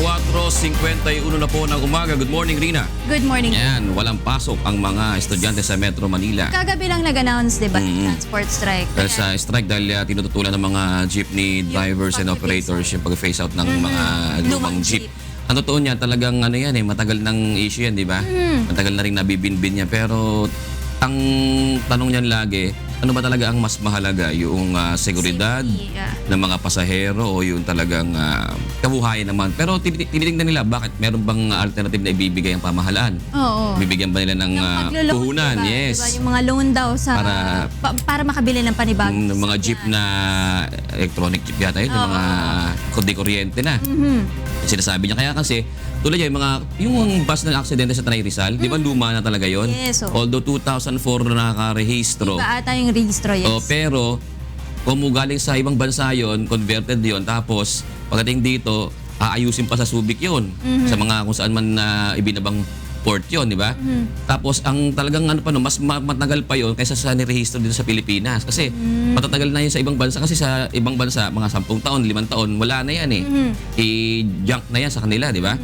4:51 na po ng umaga. Good morning, Rina. Good morning. Yan, walang pasok ang mga estudyante sa Metro Manila. Kagabi lang nag-announce, diba, transport strike. Dahil sa strike dahil tinututulan ng mga jeepney drivers and operators yung pag-face out ng mga lumang jeep. Ang totoo niya, talagang ano yan matagal ng issue yan, di ba? Matagal na rin nabibinbin niya. Pero ang tanong niyan lagi, ano ba talaga ang mas mahalaga? Yung seguridad ng mga pasahero o yung talagang kabuhayan naman? Pero tinitingnan nila, bakit? Meron bang alternative na ibibigay ang pamahalaan? Oo. Bibigyan ba nila ng puhunan? Diba? Yes. Diba? Yung mga loan daw sa para makabili ng panibagong mga jeep na electronic jeep yata yun, yung mga kuryente na. Sinasabi niya kaya kasi tulad yung yung bus na aksidente sa Tanay Rizal, di ba luma na talaga yon? Yes, Although 2004 na nakarehistro. Iba ata yung registro, yes. Pero kung galing sa ibang bansa yon, converted yon, tapos pagdating dito, aayusin pa sa Subic yon. Sa mga kung saan man ibinabang port yon, di ba? Tapos ang talagang mas matagal pa yon kaysa sa nirehistro dito sa Pilipinas. Kasi matatagal na yun sa ibang bansa. Kasi sa ibang bansa, mga 10 taon, 5 taon, wala na yan I-junk na yan sa kanila, di ba?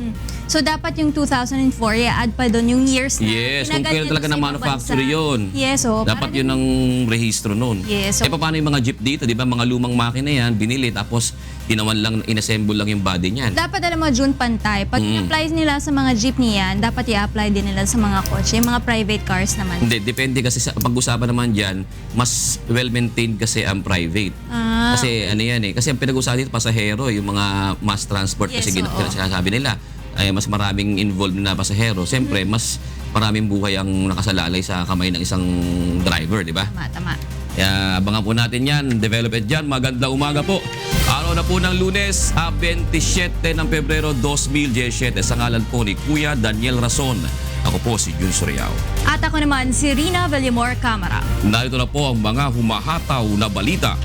So dapat yung 2004, i-add pa doon yung years na yes, kung kailan talaga na manufacture yun. Yes, dapat yun ang rehistro noon. Yes, paano yung mga jeep dito, di ba? Mga lumang makina yan, binili, tapos ginawan lang, inassemble lang yung body niyan. Dapat alam mo, June, pantay. Pag i-apply nila sa mga jeep niyan, dapat i-apply din nila sa mga kotse, yung mga private cars naman. Hindi, depende kasi sa pag-usapan naman dyan, mas well-maintained kasi ang private. Kasi ano yan kasi ang pinag-usapan dito, pasahero, yung mga mass transport kasi sinasabi nila. Ay mas maraming involved na pasahero. Siyempre, mas maraming buhay ang nakasalalay sa kamay ng isang driver, di ba? Tama. Kaya abangan po natin yan. Develop it dyan. Magandang umaga po. Araw na po ng Lunes, 27 ng Pebrero 2017. Sa ngalan po ni Kuya Daniel Rason. Ako po si Jun Suriao. At ako naman si Rina Villamor Camara. Narito na po ang mga humahataw na balita.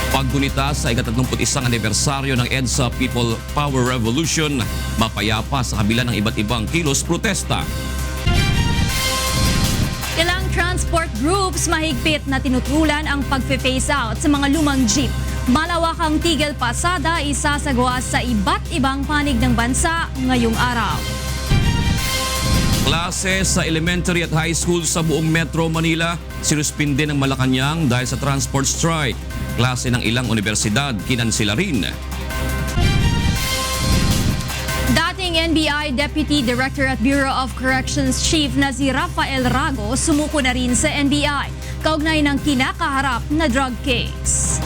Paggunita sa ika-31 anibersaryo ng EDSA People Power Revolution, mapayapa sa kabila ng iba't ibang kilos protesta. Ilang transport groups mahigpit na tinutulan ang pag-phase out sa mga lumang jeep. Malawakang tigil pasada isasagawa sa iba't ibang panig ng bansa ngayong araw. Klase sa elementary at high school sa buong Metro Manila, sinuspinde ng Malacanang dahil sa transport strike. Klase ng ilang universidad, kinansila rin. Dating NBI Deputy Director at Bureau of Corrections Chief na si Rafael Rago sumuko na rin sa NBI kaugnay ng kinakaharap na drug case.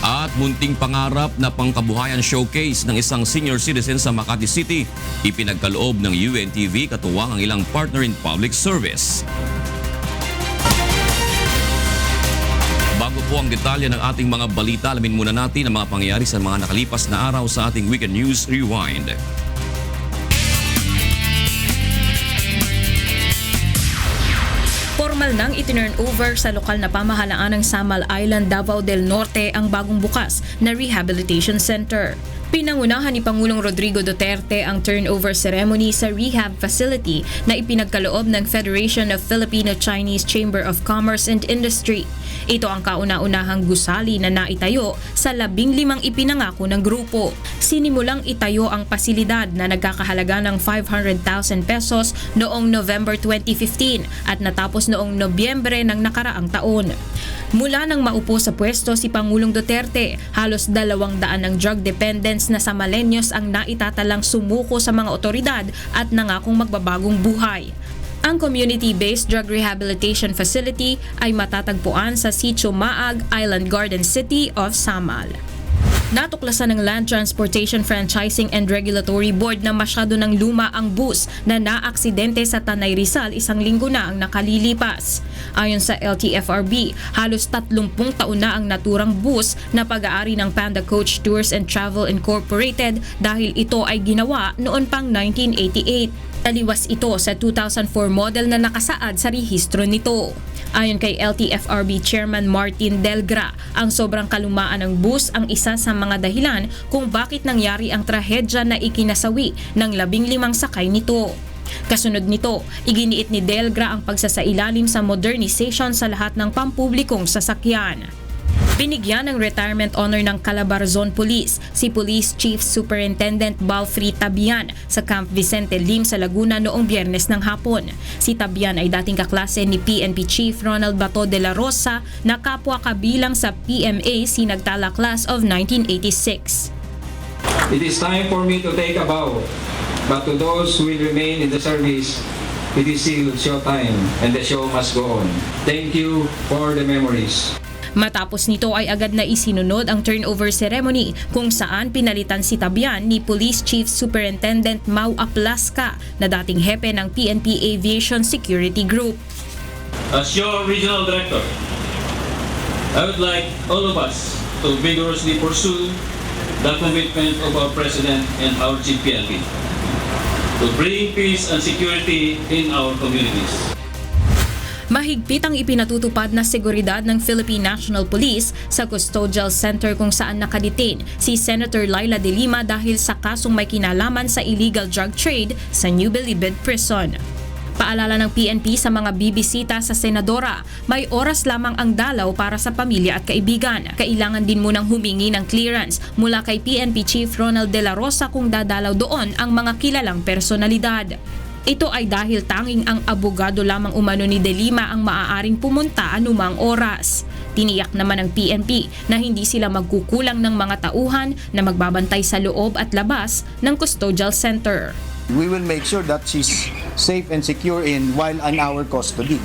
At munting pangarap na pangkabuhayan showcase ng isang senior citizen sa Makati City, ipinagkaloob ng UNTV katuwang ang ilang partner in public service. Bago po ang detalye ng ating mga balita, alamin muna natin ang mga pangyayari sa mga nakalipas na araw sa ating Weekend News Rewind. Formal nang itinurn over sa lokal na pamahalaan ng Samal Island, Davao del Norte ang bagong bukas na Rehabilitation Center. Pinangunahan ni Pangulong Rodrigo Duterte ang turnover ceremony sa rehab facility na ipinagkaloob ng Federation of Filipino-Chinese Chamber of Commerce and Industry. Ito ang kauna-unahang gusali na naitayo sa 15 ipinangako ng grupo. Sinimulang itayo ang pasilidad na nagkakahalaga ng 500,000 pesos noong November 2015 at natapos noong Nobyembre ng nakaraang taon. Mula nang maupo sa pwesto si Pangulong Duterte, halos 200 ng drug dependents na Samaleños ang naitatalang sumuko sa mga otoridad at nangakong magbabagong buhay. Ang community-based drug rehabilitation facility ay matatagpuan sa Sitio Maag, Island Garden City of Samal. Natuklasan ng Land Transportation Franchising and Regulatory Board na masyado ng luma ang bus na naaksidente sa Tanay Rizal 1 linggo na ang nakalilipas. Ayon sa LTFRB, halos 30 taon na ang naturang bus na pag-aari ng Panda Coach Tours and Travel Incorporated dahil ito ay ginawa noon pang 1988. Taliwas ito sa 2004 model na nakasaad sa rehistro nito. Ayon kay LTFRB Chairman Martin Delgra, ang sobrang kalumaan ng bus ang isa sa mga dahilan kung bakit nangyari ang trahedya na ikinasawi ng 15 sakay nito. Kasunod nito, iginiit ni Delgra ang pagsasailalim sa modernization sa lahat ng pampublikong sasakyan. Binigyan ng retirement honor ng Calabarzon Police si Police Chief Superintendent Balfrey Tabian sa Camp Vicente Lim sa Laguna noong Biyernes ng hapon. Si Tabian ay dating kaklase ni PNP Chief Ronald Bato de la Rosa na kapwa kabilang sa PMA Sinagtala Class of 1986. It is time for me to take a bow, but to those who will remain in the service, it is still show time and the show must go on. Thank you for the memories. Matapos nito ay agad na isinunod ang turnover ceremony kung saan pinalitan si Tabian ni Police Chief Superintendent Mau Aplasca na dating hepe ng PNP Aviation Security Group. As your regional director, I would like all of us to vigorously pursue the commitment of our President and our Chief PNP to bring peace and security in our communities. Mahigpit ang ipinatutupad na seguridad ng Philippine National Police sa Custodial Center kung saan nakadetain si Senator Laila De Lima dahil sa kasong may kinalaman sa illegal drug trade sa New Bilibid Prison. Paalala ng PNP sa mga bibisita sa senadora, may oras lamang ang dalaw para sa pamilya at kaibigan. Kailangan din munang humingi ng clearance mula kay PNP Chief Ronald de la Rosa kung dadalaw doon ang mga kilalang personalidad. Ito ay dahil tanging ang abogado lamang umano ni De Lima ang maaaring pumunta anumang oras. Tiniyak naman ng PNP na hindi sila magkukulang ng mga tauhan na magbabantay sa loob at labas ng custodial center. We will make sure that she's safe and secure while in our custody.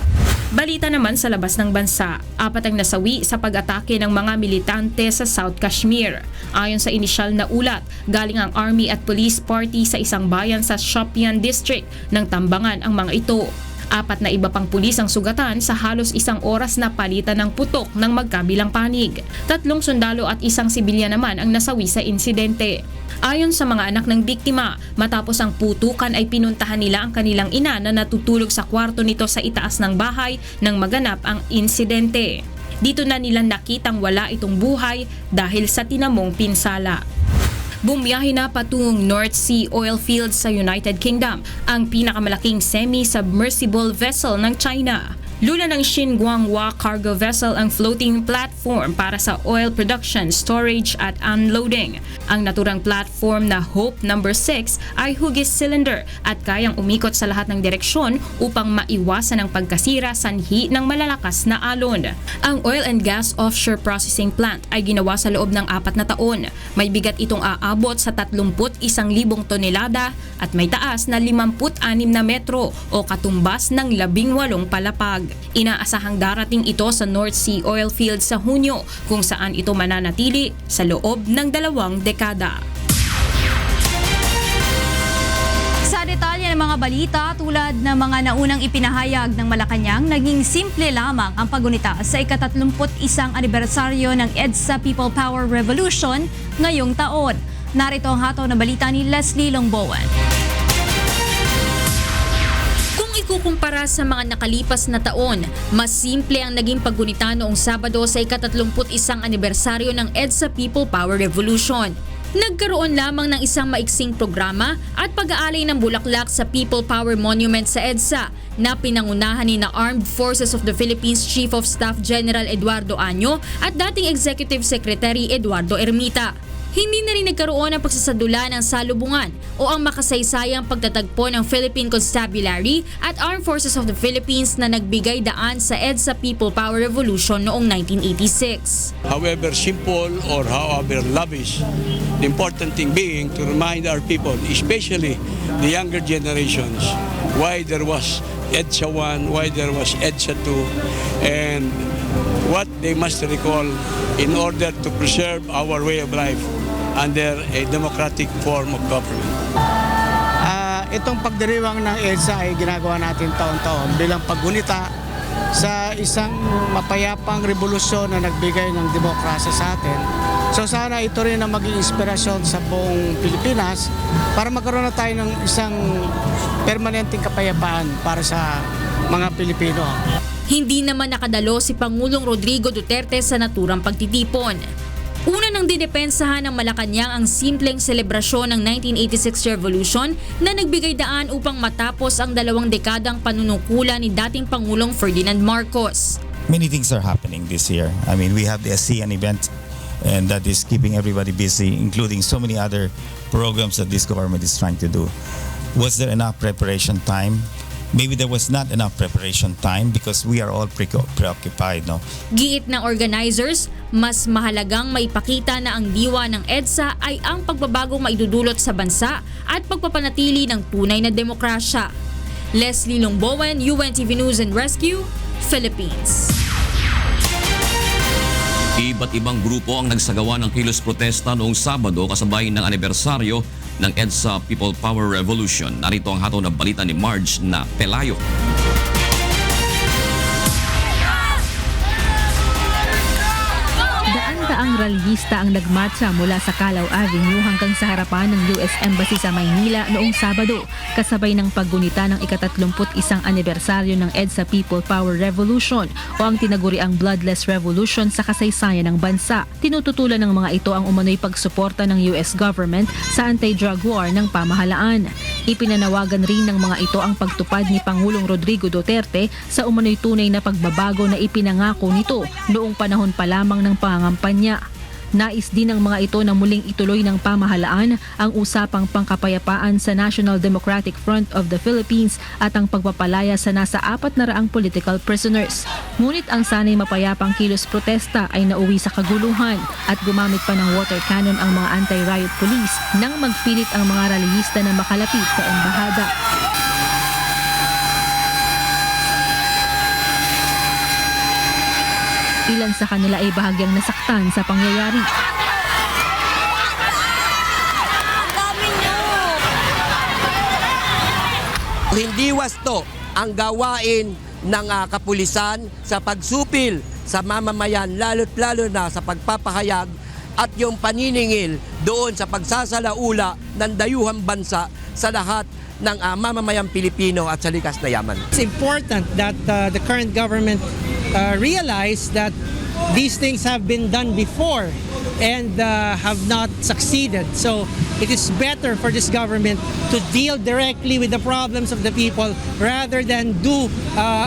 Balita naman sa labas ng bansa, 4 ang nasawi sa pag-atake ng mga militante sa South Kashmir. Ayon sa inisyal na ulat, galing ang Army at Police Party sa isang bayan sa Shopian District ng Tambangan ang mga ito. 4 na iba pang pulis ang sugatan sa halos 1 oras na palitan ng putok ng magkabilang panig. 3 sundalo at 1 sibilyan naman ang nasawi sa insidente. Ayon sa mga anak ng biktima, matapos ang putukan ay pinuntahan nila ang kanilang ina na natutulog sa kwarto nito sa itaas ng bahay nang maganap ang insidente. Dito na nila nakitang wala itong buhay dahil sa tinamong pinsala. Bumiyahe na patungong North Sea oil fields sa United Kingdom ang pinakamalaking semi-submersible vessel ng China. Lula ng Xinguanghua cargo vessel ang floating platform para sa oil production, storage at unloading. Ang naturang platform na Hope No. 6 ay hugis cylinder at kayang umikot sa lahat ng direksyon upang maiwasan ang pagkasira sanhi ng malalakas na alon. Ang oil and gas offshore processing plant ay ginawa sa loob ng 4 na taon. May bigat itong aabot sa 31,000 tonelada at may taas na 56 na metro o katumbas ng 18 palapag. Inaasahang darating ito sa North Sea oil field sa Hunyo kung saan ito mananatili sa loob ng 2 dekada. Sa detalye ng mga balita tulad ng mga naunang ipinahayag ng Malacanang, naging simple lamang ang paggunita sa ika-31 anibersaryo ng EDSA People Power Revolution ngayong taon. Narito ang hataw na balita ni Leslie Longboan. Ikukumpara sa mga nakalipas na taon, mas simple ang naging paggunita noong Sabado sa ika-31 anibersaryo ng EDSA People Power Revolution. Nagkaroon lamang ng isang maiksing programa at pag-aalay ng bulaklak sa People Power Monument sa EDSA na pinangunahan ni na Armed Forces of the Philippines Chief of Staff General Eduardo Año at dating Executive Secretary Eduardo Ermita. Hindi na rin nagkaroon ng pagsasadula ng salubungan o ang makasaysayang pagtatagpo ng Philippine Constabulary at Armed Forces of the Philippines na nagbigay daan sa EDSA People Power Revolution noong 1986. However simple or however lavish, the important thing being to remind our people, especially the younger generations, why there was EDSA 1, why there was EDSA 2, and what they must recall in order to preserve our way of life under a democratic form of government. Itong pagdiriwang ng EDSA ay ginagawa natin taon-taon bilang paggunita sa isang mapayapang revolusyon na nagbigay ng demokrasya sa atin. So sana ito rin ang maging inspirasyon sa buong Pilipinas para magkaroon na tayo ng isang permanenteng kapayapaan para sa mga Pilipino. Hindi naman nakadalo si Pangulong Rodrigo Duterte sa naturang pagtitipon. Una nang didepensahan ng Malacanang ang simpleng selebrasyon ng 1986 Revolution na nagbigay daan upang matapos ang 2 dekadang panunukulan ni dating Pangulong Ferdinand Marcos. many things are happening this year. I mean, we have the ASEAN event, and that is keeping everybody busy, including so many other programs that this government is trying to do. Was there enough preparation time? Maybe there was not enough preparation time because we are all preoccupied, no? Giit ng organizers, mas mahalagang maipakita na ang diwa ng EDSA ay ang pagbabagong maidudulot sa bansa at pagpapanatili ng tunay na demokrasya. Leslie Longbowen, UNTV News and Rescue, Philippines. Iba't ibang grupo ang nagsagawa ng kilos protesta noong Sabado kasabay ng anibersaryo ng EDSA People Power Revolution. Narito ang hatol na balita ni Marge na Pelayo. Daan-daang rallyista ang nagmarcha mula sa Calao Avenue hanggang sa harapan ng US Embassy sa Maynila noong Sabado, kasabay ng paggunita ng ika-31 anibersaryo ng EDSA People Power Revolution o ang tinaguriang Bloodless Revolution sa kasaysayan ng bansa. Tinututulan ng mga ito ang umano'y pagsuporta ng US government sa anti-drug war ng pamahalaan. Ipinanawagan rin ng mga ito ang pagtupad ni Pangulong Rodrigo Duterte sa umano'y tunay na pagbabago na ipinangako nito noong panahon pa lamang ng pangangampanya. Nais din ng mga ito na muling ituloy ng pamahalaan ang usapang pangkapayapaan sa National Democratic Front of the Philippines at ang pagpapalaya sa nasa 400 political prisoners. Ngunit ang sanay mapayapang kilos protesta ay nauwi sa kaguluhan at gumamit pa ng water cannon ang mga anti-riot police nang magpilit ang mga rallyista na makalapit sa embahada. Ilan sa kanila ay bahagyang nasaktan sa pangyayari. Hindi wasto ang gawain ng kapulisan sa pagsupil sa mamamayan, lalo't-lalo na sa pagpapahayag at yung paniningil doon sa pagsasalaula ng dayuhang bansa sa lahat ng mamamayang Pilipino at sa likas na yaman. It's important that the current government realize that these things have been done before and have not succeeded. So it is better for this government to deal directly with the problems of the people rather than do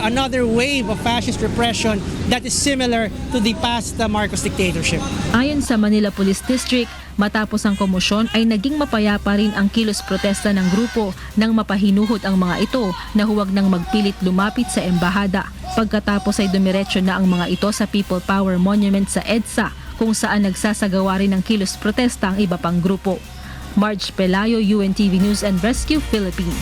another wave of fascist repression that is similar to the past Marcos dictatorship. Ayon sa Manila Police District, matapos ang komosyon ay naging mapayapa rin ang kilos protesta ng grupo nang mapahinuhod ang mga ito na huwag nang magpilit lumapit sa embahada. Pagkatapos ay dumiretso na ang mga ito sa People Power Monument sa EDSA kung saan nagsasagawa rin ng kilos protesta ang iba pang grupo. Marge Pelayo, UNTV News and Rescue, Philippines.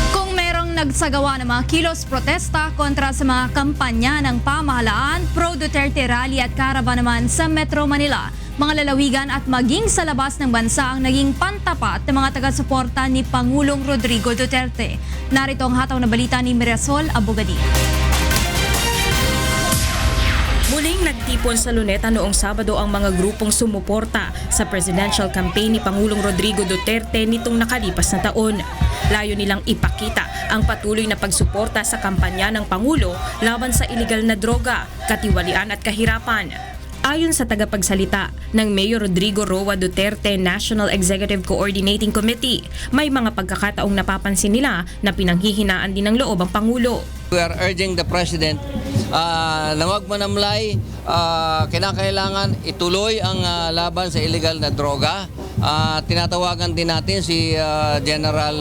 Kung merong nagsagawa ng mga kilos protesta kontra sa mga kampanya ng pamahalaan, pro-Duterte rally at karavan naman sa Metro Manila, mga lalawigan at maging sa labas ng bansa ang naging pantapat ng mga taga-suporta ni Pangulong Rodrigo Duterte. Narito ang hataw na balita ni Mirasol Abogadi. Muling nagtipon sa Luneta noong Sabado ang mga grupong sumuporta sa presidential campaign ni Pangulong Rodrigo Duterte nitong nakalipas na taon. Layo nilang ipakita ang patuloy na pagsuporta sa kampanya ng Pangulo laban sa iligal na droga, katiwalian at kahirapan. Ayon sa tagapagsalita ng Mayor Rodrigo Roa Duterte National Executive Coordinating Committee, may mga pagkakataong napapansin nila na pinanghihinaan din ng loob ang Pangulo. We are urging the President na wag manamlay, kinakailangan ituloy ang laban sa illegal na droga. Tinatawagan din natin si General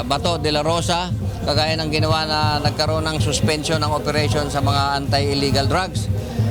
Bato de la Rosa, kagaya ng ginawa na nagkaroon ng suspension ng operation sa mga anti-illegal drugs.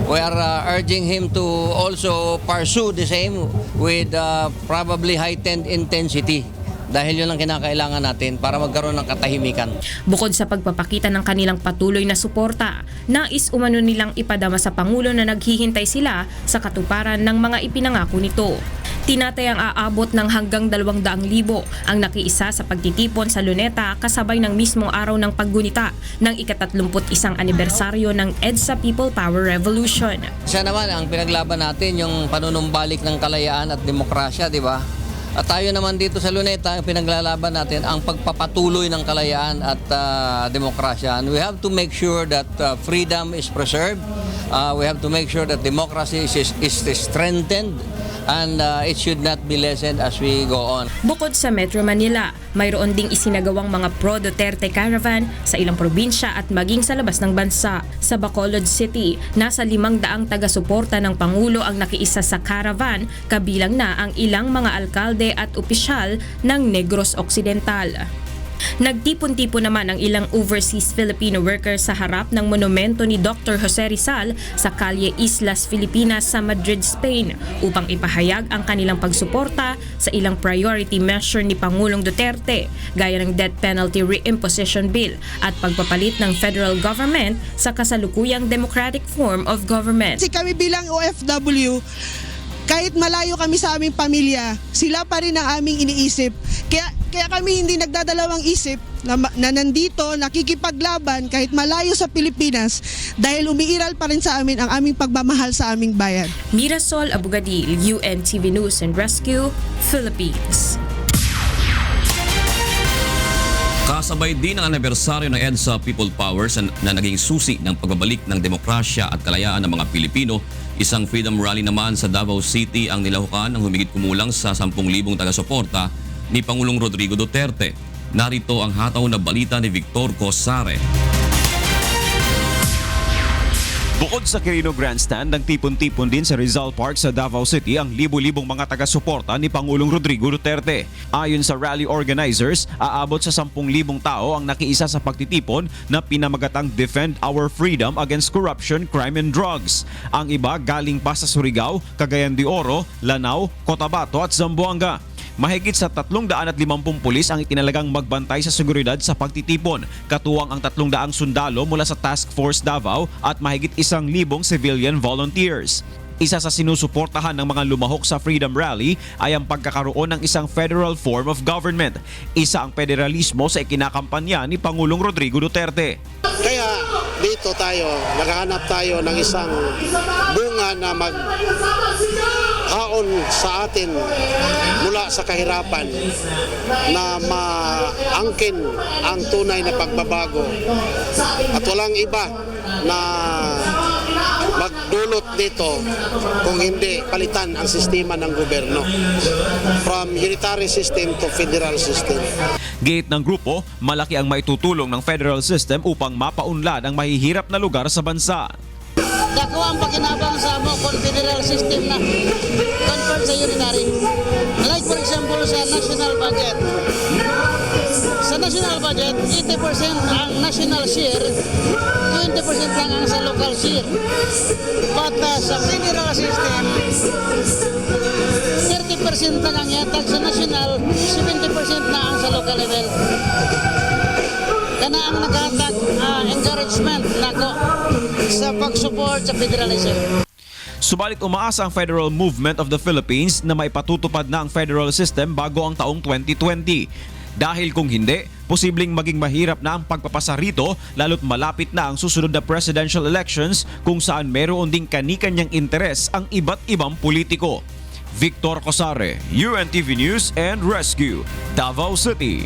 We are urging him to also pursue the same with probably heightened intensity. Dahil yun ang kinakailangan natin para magkaroon ng katahimikan. Bukod sa pagpapakita ng kanilang patuloy na suporta, nais umano nilang ipadama sa Pangulo na naghihintay sila sa katuparan ng mga ipinangako nito. Tinatayang aabot ng hanggang 200,000 ang nakiisa sa pagtitipon sa Luneta kasabay ng mismong araw ng paggunita ng ika-31 anibersaryo ng EDSA People Power Revolution. Siya naman ang pinaglaban natin, yung panunumbalik ng kalayaan at demokrasya, di ba? At tayo naman dito sa Luneta, ang pinaglalaban natin ang pagpapatuloy ng kalayaan at demokrasya. And we have to make sure that freedom is preserved. We have to make sure that democracy is strengthened. And it should not be lessened as we go on. Bukod sa Metro Manila, mayroon ding isinagawang mga pro-Duterte caravan sa ilang probinsya at maging sa labas ng bansa. Sa Bacolod City, nasa 500 taga-suporta ng Pangulo ang nakiisa sa caravan, kabilang na ang ilang mga alkalde at opisyal ng Negros Occidental. Nagtipon-tipon naman ang ilang overseas Filipino workers sa harap ng monumento ni Dr. Jose Rizal sa Calle Islas Filipinas sa Madrid, Spain upang ipahayag ang kanilang pagsuporta sa ilang priority measure ni Pangulong Duterte gaya ng death penalty reimposition bill at pagpapalit ng federal government sa kasalukuyang democratic form of government. Kasi kami bilang OFW, kahit malayo kami sa aming pamilya, sila pa rin ang aming iniisip. Kaya kami hindi nagdadalawang isip na nandito, nakikipaglaban kahit malayo sa Pilipinas dahil umiiral pa rin sa amin ang aming pagmamahal sa aming bayan. Mirasol Abugadil, UNTV News and Rescue, Philippines. Kasabay din ang anibersaryo ng EDSA People Powers na naging susi ng pagbabalik ng demokrasya at kalayaan ng mga Pilipino. Isang freedom rally naman sa Davao City ang nilahukan ng humigit kumulang sa 10,000 taga-suporta ni Pangulong Rodrigo Duterte. Narito ang hataw na balita ni Victor Cosare. Bukod sa Quirino Grandstand, nagtipon-tipon din sa Rizal Park sa Davao City ang libo-libong mga taga-suporta ni Pangulong Rodrigo Duterte. Ayon sa rally organizers, aabot sa 10,000 tao ang nakiisa sa pagtitipon na pinamagatang Defend Our Freedom Against Corruption, Crime and Drugs. Ang iba galing pa sa Surigao, Cagayan de Oro, Lanao, Cotabato at Zamboanga. Mahigit sa 350 pulis ang itinalagang magbantay sa seguridad sa pagtitipon, katuwang ang 300 sundalo mula sa Task Force Davao at mahigit 1,000 civilian volunteers. Isa sa sinusuportahan ng mga lumahok sa Freedom Rally ay ang pagkakaroon ng isang federal form of government. Isa ang federalismo sa ikinakampanya ni Pangulong Rodrigo Duterte. Kaya dito tayo, naghahanap tayo ng isang bunga na haon sa atin mula sa kahirapan na maangkin ang tunay na pagbabago at walang iba na magdulot dito kung hindi palitan ang sistema ng gobyerno from unitary system to federal system. Gate ng grupo, malaki ang maitutulong ng federal system upang mapaunlad ang mahihirap na lugar sa bansa. Dako ang pakinabang sa mo federal system na convert sa unitary. Like for example sa national budget. Sa national budget, 80% ang national share, 20% lang ang sa local share. But sa federal system, 30% lang ang yatag sa national, 70% na ang sa local level. Kana ang naghatag encouragement nako sa pag-support sa federalism. Subalit umaasa ang Federal Movement of the Philippines na maipatutupad na ang federal system bago ang taong 2020. Dahil kung hindi, posibleng maging mahirap na ang pagpapasa rito lalo't malapit na ang susunod na presidential elections kung saan meron ding kani-kanyang interes ang iba't ibang politiko. Victor Cosare, UNTV News and Rescue, Davao City.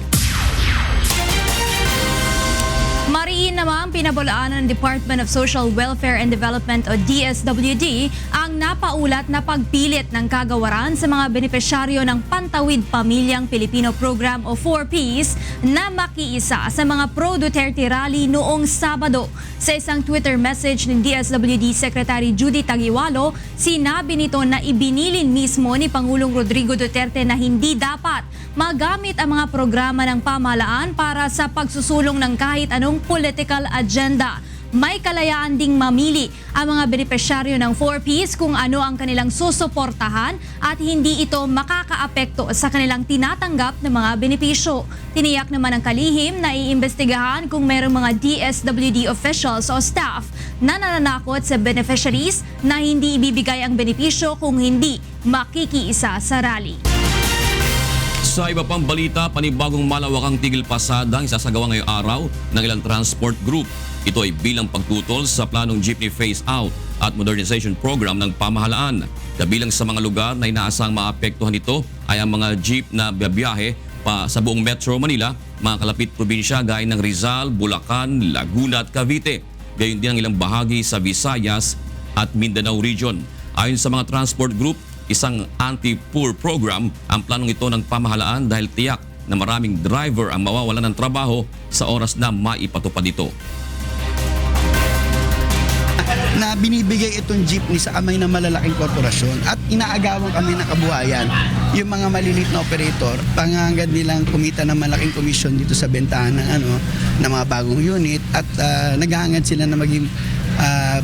Mariin naman pinabulaan ng Department of Social Welfare and Development o DSWD ang napaulat na pagpilit ng kagawaran sa mga benepisyaryo ng Pantawid Pamilyang Pilipino Program o 4Ps na makiisa sa mga pro-Duterte rally noong Sabado. Sa isang Twitter message ng DSWD Secretary Judy Tagiwalo, sinabi nito na ibinilin mismo ni Pangulong Rodrigo Duterte na hindi dapat magamit ang mga programa ng pamahalaan para sa pagsusulong ng kahit anong political agenda. May kalayaan ding mamili ang mga benepisyaryo ng 4Ps kung ano ang kanilang susuportahan at hindi ito makakaapekto sa kanilang tinatanggap na mga benepisyo. Tiniyak naman ng kalihim na iimbestigahan kung mayroong mga DSWD officials o staff na nananakot sa beneficiaries na hindi ibibigay ang benepisyo kung hindi makikiisa sa rally. Sa iba pang balita, panibagong malawakang tigil pasada ang isasagawa ngayong araw ng ilang transport group. Ito ay bilang pagtutol sa planong jeepney phase-out at modernization program ng pamahalaan. Kabilang sa mga lugar na inaasang maapektuhan nito ay ang mga jeep na biyahe pa sa buong Metro Manila, mga kalapit probinsya gaya ng Rizal, Bulacan, Laguna at Cavite. Gayon din ang ilang bahagi sa Visayas at Mindanao Region. Ayon sa mga transport group, isang anti-poor program ang planong ito ng pamahalaan dahil tiyak na maraming driver ang mawawalan ng trabaho sa oras na maipatupad ito. Na binibigay itong jeepney sa kamay ng malalaking korporasyon at inaagawan kami ng kabuhayan. Yung mga maliliit na operator, pangangad nilang kumita ng malaking komisyon dito sa bentahan ng mga bagong unit at naghahangad sila na maging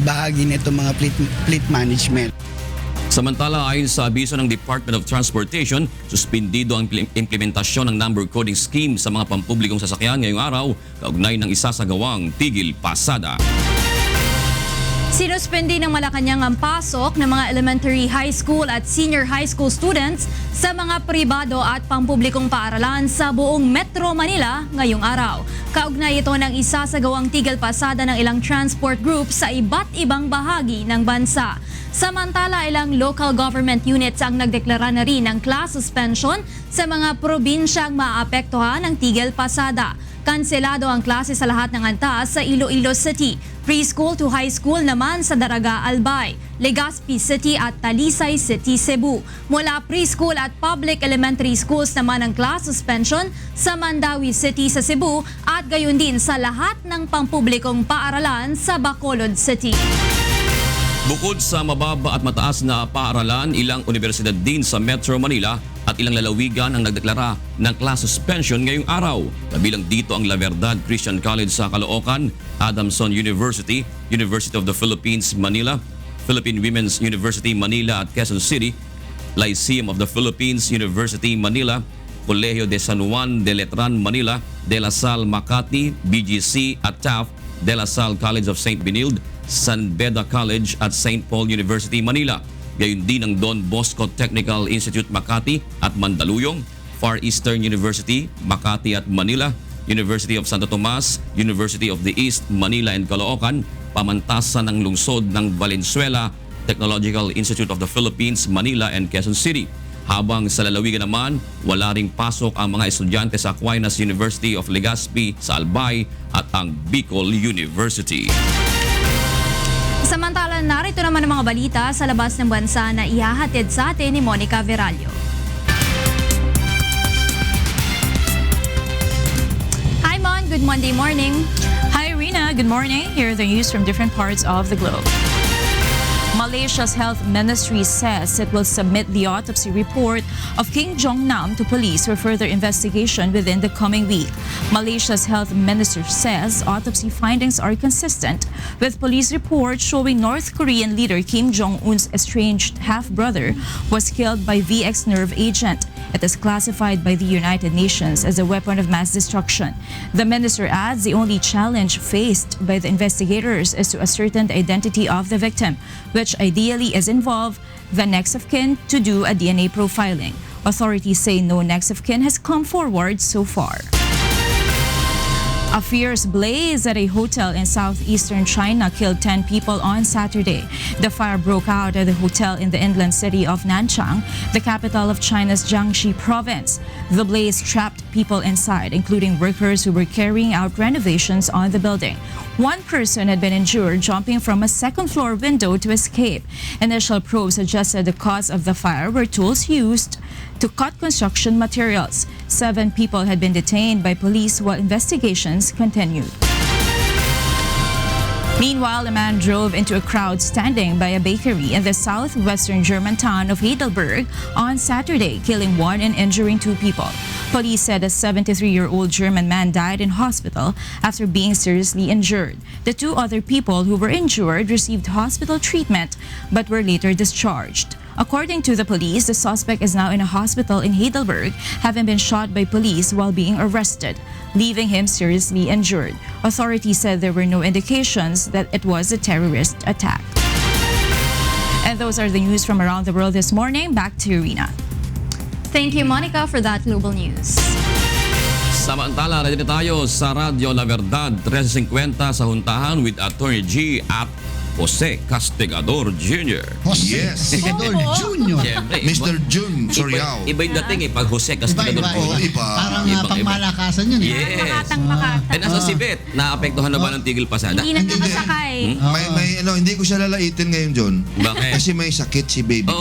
bahagi nito mga fleet management. Samantala, ayon sa abiso ng Department of Transportation, suspindido ang implementasyon ng number coding scheme sa mga pampublikong sasakyan ngayong araw, kaugnay ng isasagawang tigil pasada. Sinuspindi ng Malacanang ang pasok ng mga elementary high school at senior high school students sa mga pribado at pampublikong paaralan sa buong Metro Manila ngayong araw. Kaugnay ito ng isasagawang tigil pasada ng ilang transport groups sa iba't ibang bahagi ng bansa. Samantala, ilang local government units ang nagdeklara na rin ng class suspension sa mga probinsyang maapektuhan ng tigil pasada. Kanselado ang klase sa lahat ng antas sa Iloilo City. Preschool to high school naman sa Daraga, Albay, Legazpi City at Talisay City, Cebu. Mula preschool at public elementary schools naman ang class suspension sa Mandawi City sa Cebu at gayon din sa lahat ng pampublikong paaralan sa Bacolod City. Bukod sa mababa at mataas na paaralan, ilang universidad din sa Metro Manila at ilang lalawigan ang nagdeklara ng class suspension ngayong araw. Kabilang dito ang La Verdad Christian College sa Caloocan, Adamson University, University of the Philippines, Manila, Philippine Women's University, Manila at Quezon City, Lyceum of the Philippines, University, Manila, Colegio de San Juan de Letran, Manila, De La Salle, Makati, BGC at Taft, De La Salle College of St. Benilde, San Beda College at St. Paul University, Manila. Gayon din ang Don Bosco Technical Institute, Makati at Mandaluyong, Far Eastern University, Makati at Manila, University of Santo Tomas, University of the East, Manila and Caloocan, pamantasan ng lungsod ng Valenzuela, Technological Institute of the Philippines, Manila and Quezon City. Habang sa lalawigan naman, wala ring pasok ang mga estudyante sa Aquinas University of Legazpi sa Albay at ang Bicol University. Samantala, narito naman ang mga balita sa labas ng bansa na ihahatid sa atin ni Monica Veralio. Hi Mon, good Monday morning. Hi Rina, good morning. Here are the news from different parts of the globe. Malaysia's health ministry says it will submit the autopsy report of King Jong-nam to police for further investigation within the coming week. Malaysia's health minister says autopsy findings are consistent with police reports showing North Korean leader Kim Jong-un's estranged half-brother was killed by VX nerve agent. It is classified by the United Nations as a weapon of mass destruction. The minister adds the only challenge faced by the investigators is to ascertain the identity of the victim, which ideally is involve the next of kin to do a DNA profiling. Authorities say no next of kin has come forward so far. A fierce blaze at a hotel in southeastern China killed 10 people on Saturday. The fire broke out at the hotel in the inland city of Nanchang, the capital of China's Jiangxi province. The blaze trapped people inside, including workers who were carrying out renovations on the building. One person had been injured jumping from a second-floor window to escape. Initial probes suggested the cause of the fire were tools used to cut construction materials. 7 people had been detained by police while investigations continued. Meanwhile, a man drove into a crowd standing by a bakery in the southwestern German town of Heidelberg on Saturday, killing 1 and injuring 2 people. Police said a 73-year-old German man died in hospital after being seriously injured. The 2 other people who were injured received hospital treatment but were later discharged. According to the police, the suspect is now in a hospital in Heidelberg, having been shot by police while being arrested, leaving him seriously injured. Authorities said there were no indications that it was a terrorist attack. And those are the news from around the world this morning. Back to Irina. Thank you, Monica, for that global news. Samantala, ready na tayo sa Radyo La Verdad 1350 sa huntahan with Attorney G at Jose Castigador Jr. Yes. Castigador Jr. Siyempre, Mr. Jun Soriao. Iba yung dating pag Jose Castigador Iba. Jr. Iba. Parang Ibang-iba. pangmalakasan yun. Yes. Makatang-makatang. Nasa si Beth, naapektuhan na ba ng tigil pasada? Hindi na nakasakay. Hindi ko siya lalaitin ngayon, John. Bakit? Kasi may sakit si Baby Oh.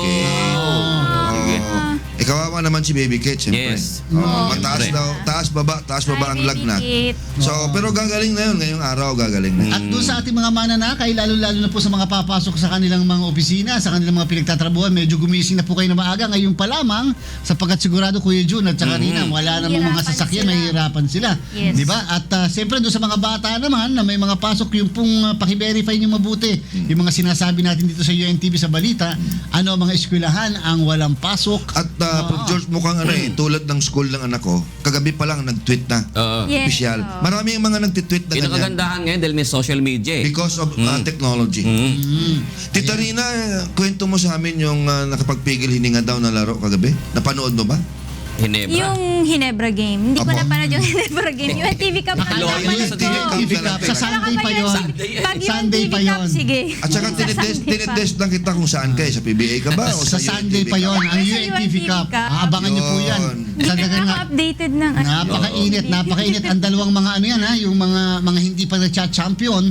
Kate. Kawawa naman si Baby Kate, siyempre. Yes. Mataas Siyempre. daw, taas baba ang Ay, lagnat. Baby Kate. So, pero gagaling na yun, ngayong araw gagaling na. At doon sa ating mga mananakay, lalo-lalo na po sa mga papasok sa kanilang mga opisina, sa kanilang mga pinagtatrabuhan, medyo gumising na po kayo na maaga ngayon pa lamang, sapagkat sigurado Kuya Jun at saka Rina, wala namang mga sasakyan, mahihirapan sila. Yes. Di ba? At siyempre doon sa mga bata naman, na may mga pasok, yung pong paki-verify nyo mabuti, yung mga sinasabi natin dito sa UNTV sa balita, ano mga eskwelahan ang walang pasok. At George, mukhang tulad ng school ng anak ko, kagabi pa lang nag-tweet na. Yes. Official. Marami yung mga nag-tweet na Yung ganyan. kagandahan ngayon dahil may social media eh. Because of technology. Tita Rina, kwento mo sa amin yung nakapagpigil hininga daw na laro kagabi. Napanood mo ba? Hinebra. Yung Hinebra game. Hindi ko Apo. napanood yung Hinebra game. Yung TV Cup pa lang. Loyal sa TV Cup, sa Sunday pa yun. Pag yung Sunday TV pa Cup, yun. sige. At saka tinitest lang kita kung saan kayo. Sa PBA ka ba? O Sa Sunday pa yon ang Sa UNTV Cup. Cup. Abangan niyo po yan. Hindi Sa na dagang naka-updated ng napakainit ang dalawang mga ano yan ha, yung mga hindi pa nagcha-champion.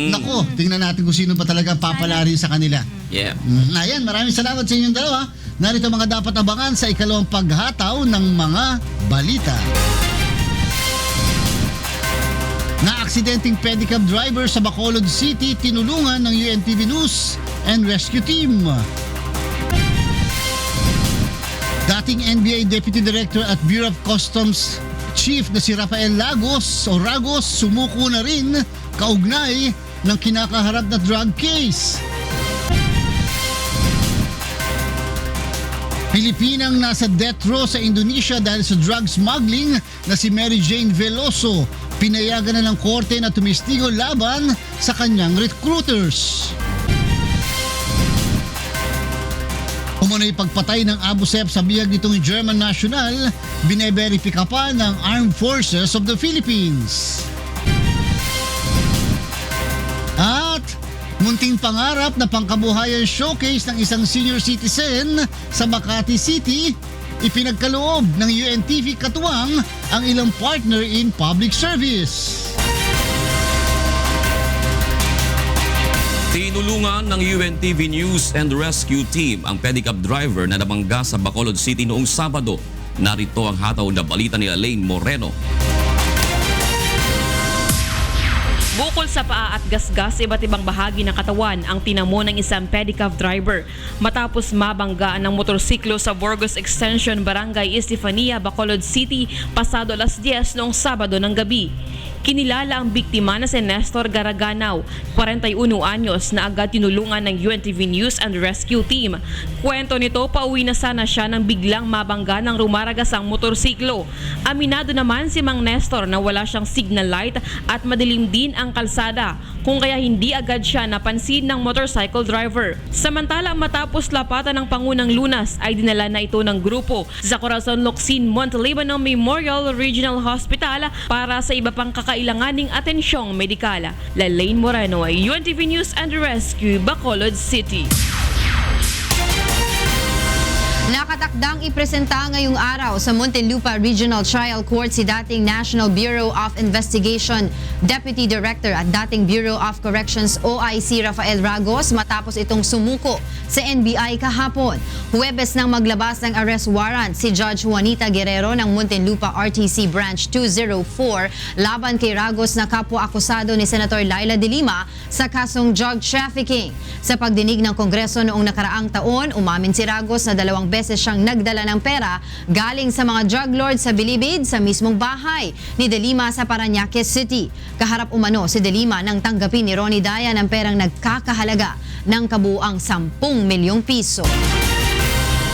Nako, tingnan natin kung sino pa talaga papalari sa kanila. Yeah. Ayan, maraming salamat sa inyong dalawa. Narito mga dapat abangan sa ikalawang paghataw ng mga balita. Na-aksidenteng pedicab driver sa Bacolod City tinulungan ng UNTV News and Rescue Team. Dating NBA Deputy Director at Bureau of Customs Chief na si Rafael Ragos sumuko na rin kaugnay ng kinakaharap na drug case. Pilipinang nasa death row sa Indonesia dahil sa drug smuggling na si Mary Jane Veloso. Pinayagan na ng korte na tumistigo laban sa kanyang recruiters. Umunoy pagpatay ng Abu Sayyaf sa bihag nitong German national, bineberipika pa ng Armed Forces of the Philippines. At munting pangarap na pangkabuhayan showcase ng isang senior citizen sa Makati City, ipinagkaloob ng UNTV Katuwang ang ilang partner in public service. Tinulungan ng UNTV News and Rescue Team ang pedicab driver na nabangga sa Bacolod City noong Sabado. Narito ang hataw na balita ni Elaine Moreno. Bukol sa paa at gasgas, iba't ibang bahagi ng katawan ang tinamo ng isang pedicab driver matapos mabanggaan ng motorsiklo sa Burgos Extension, Barangay Estefania, Bacolod City pasado alas 10 noong Sabado ng gabi. Kinilala ang biktima na si Nestor Garaganaw, 41 anyos, na agad tinulungan ng UNTV News and Rescue Team. Kwento nito, pauwi na sana siya nang biglang mabangga ng rumaragasang motorsiklo. Aminado naman si Mang Nestor na wala siyang signal light at madilim din ang kalsada, kung kaya hindi agad siya napansin ng motorcycle driver. Samantala, matapos lapatan ng Pangunang Lunas, ay dinala na ito ng grupo sa Corazon Locsin Montalibano Memorial Regional Hospital para sa iba pang kakailanganing atensyong medikal. Elaine Moreno, UNTV News and Rescue, Bacolod City. Nakatakdang ipresenta ngayong araw sa Muntinlupa Regional Trial Court si dating National Bureau of Investigation Deputy Director at dating Bureau of Corrections OIC Rafael Ragos matapos itong sumuko sa NBI kahapon. Huwebes nang maglabas ng arrest warrant si Judge Juanita Guerrero ng Muntinlupa RTC Branch 204 laban kay Ragos na kapwa-akusado ni Senator Laila de Lima sa kasong drug trafficking. Sa pagdinig ng Kongreso noong nakaraang taon, umamin si Ragos na 2 beses siyang nagdala ng pera galing sa mga drug lords sa Bilibid sa mismong bahay ni De Lima sa Parañaque City. Kaharap umano si De Lima nang tanggapin ni Ronnie Daya ng perang nagkakahalaga ng kabuuang 10 milyong piso.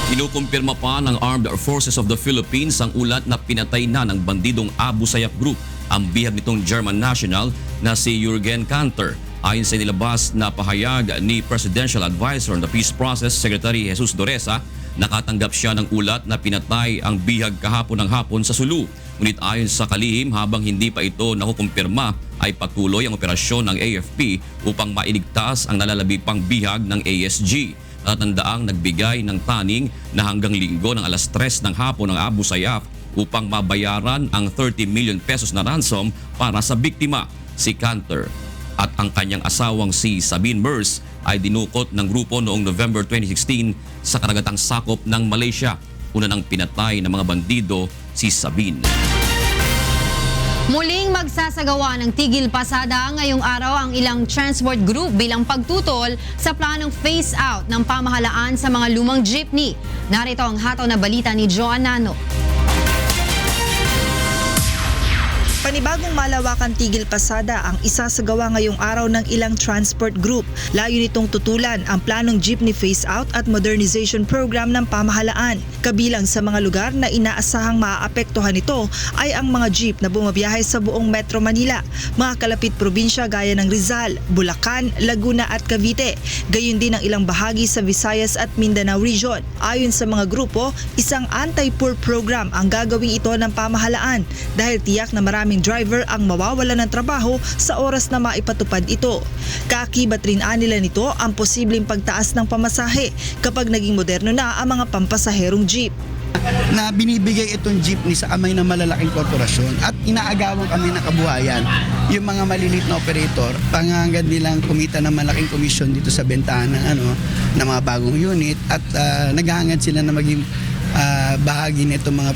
Kinukumpirma pa ng Armed Forces of the Philippines ang ulat na pinatay na ng bandidong Abu Sayyaf Group ang bihag nitong German national na si Jürgen Kanter. Ayon sa nilabas na pahayag ni Presidential Advisor on the Peace Process, Secretary Jesus Doresa, nakatanggap siya ng ulat na pinatay ang bihag kahapon ng hapon sa Sulu. Ngunit ayon sa kalihim, habang hindi pa ito nakukumpirma, ay patuloy ang operasyon ng AFP upang mailigtas ang nalalabing pang bihag ng ASG. Natandaang nagbigay ng taning na hanggang linggo ng alas 3 ng hapon ng Abu Sayyaf upang mabayaran ang 30 million pesos na ransom para sa biktima, si Cantor. At ang kanyang asawang si Sabine Mers ay dinukot ng grupo noong November 2016 sa karagatang sakop ng Malaysia. Una nang pinatay ng mga bandido si Sabine. Muling magsasagawa ng tigil pasada ngayong araw ang ilang transport group bilang pagtutol sa planong phase-out ng pamahalaan sa mga lumang jeepney. Narito ang hataw na balita ni Joan Nano. Panibagong malawakang tigil pasada ang isasagawa ngayong araw ng ilang transport group. Layo nitong tutulan ang planong jeepney phase-out at modernization program ng pamahalaan. Kabilang sa mga lugar na inaasahang maaapektuhan nito ay ang mga jeep na bumabiyahe sa buong Metro Manila, mga kalapit probinsya gaya ng Rizal, Bulacan, Laguna at Cavite. Gayon din ang ilang bahagi sa Visayas at Mindanao Region. Ayon sa mga grupo, isang anti-poor program ang gagawing ito ng pamahalaan dahil tiyak na maraming driver ang mawawala ng trabaho sa oras na maipatupad ito. Kaakibat rin nila nito ang posibleng pagtaas ng pamasahe kapag naging moderno na ang mga pampasaherong jeep. Na binibigay itong jeepney sa kamay ng malalaking korporasyon at inaagawang kami ng kabuhayan yung mga maliliit na operator, pangangad nilang kumita ng malaking komisyon dito sa bentahan ng mga bagong unit at naghahangad sila na maging bahagi nito mga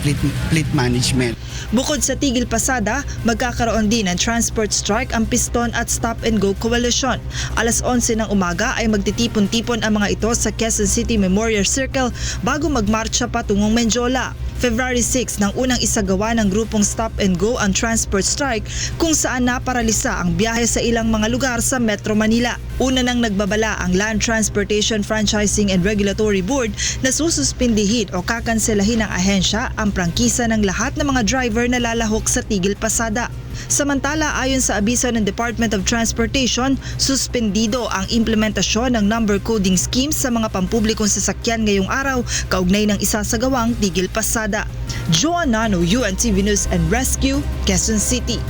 fleet management. Bukod sa tigil pasada, magkakaroon din ng transport strike ang Piston at Stop and Go Coalition. Alas 11 ng umaga ay magtitipon-tipon ang mga ito sa Quezon City Memorial Circle bago magmarcha patungong Menjola. February 6 nang unang isagawa ng grupong Stop and Go ang transport strike kung saan naparalisa ang biyahe sa ilang mga lugar sa Metro Manila. Una nang nagbabala ang Land Transportation Franchising and Regulatory Board na sususpindihin o kakanselahin ng ahensya ang prangkisa ng lahat ng mga driver na lalahok sa tigil pasada. Samantala, ayon sa abiso ng Department of Transportation, suspendido ang implementasyon ng number coding schemes sa mga pampublikong sasakyan ngayong araw kaugnay ng isasagawang tigil pasada. Joan Nano, UNTV News and Rescue, Quezon City.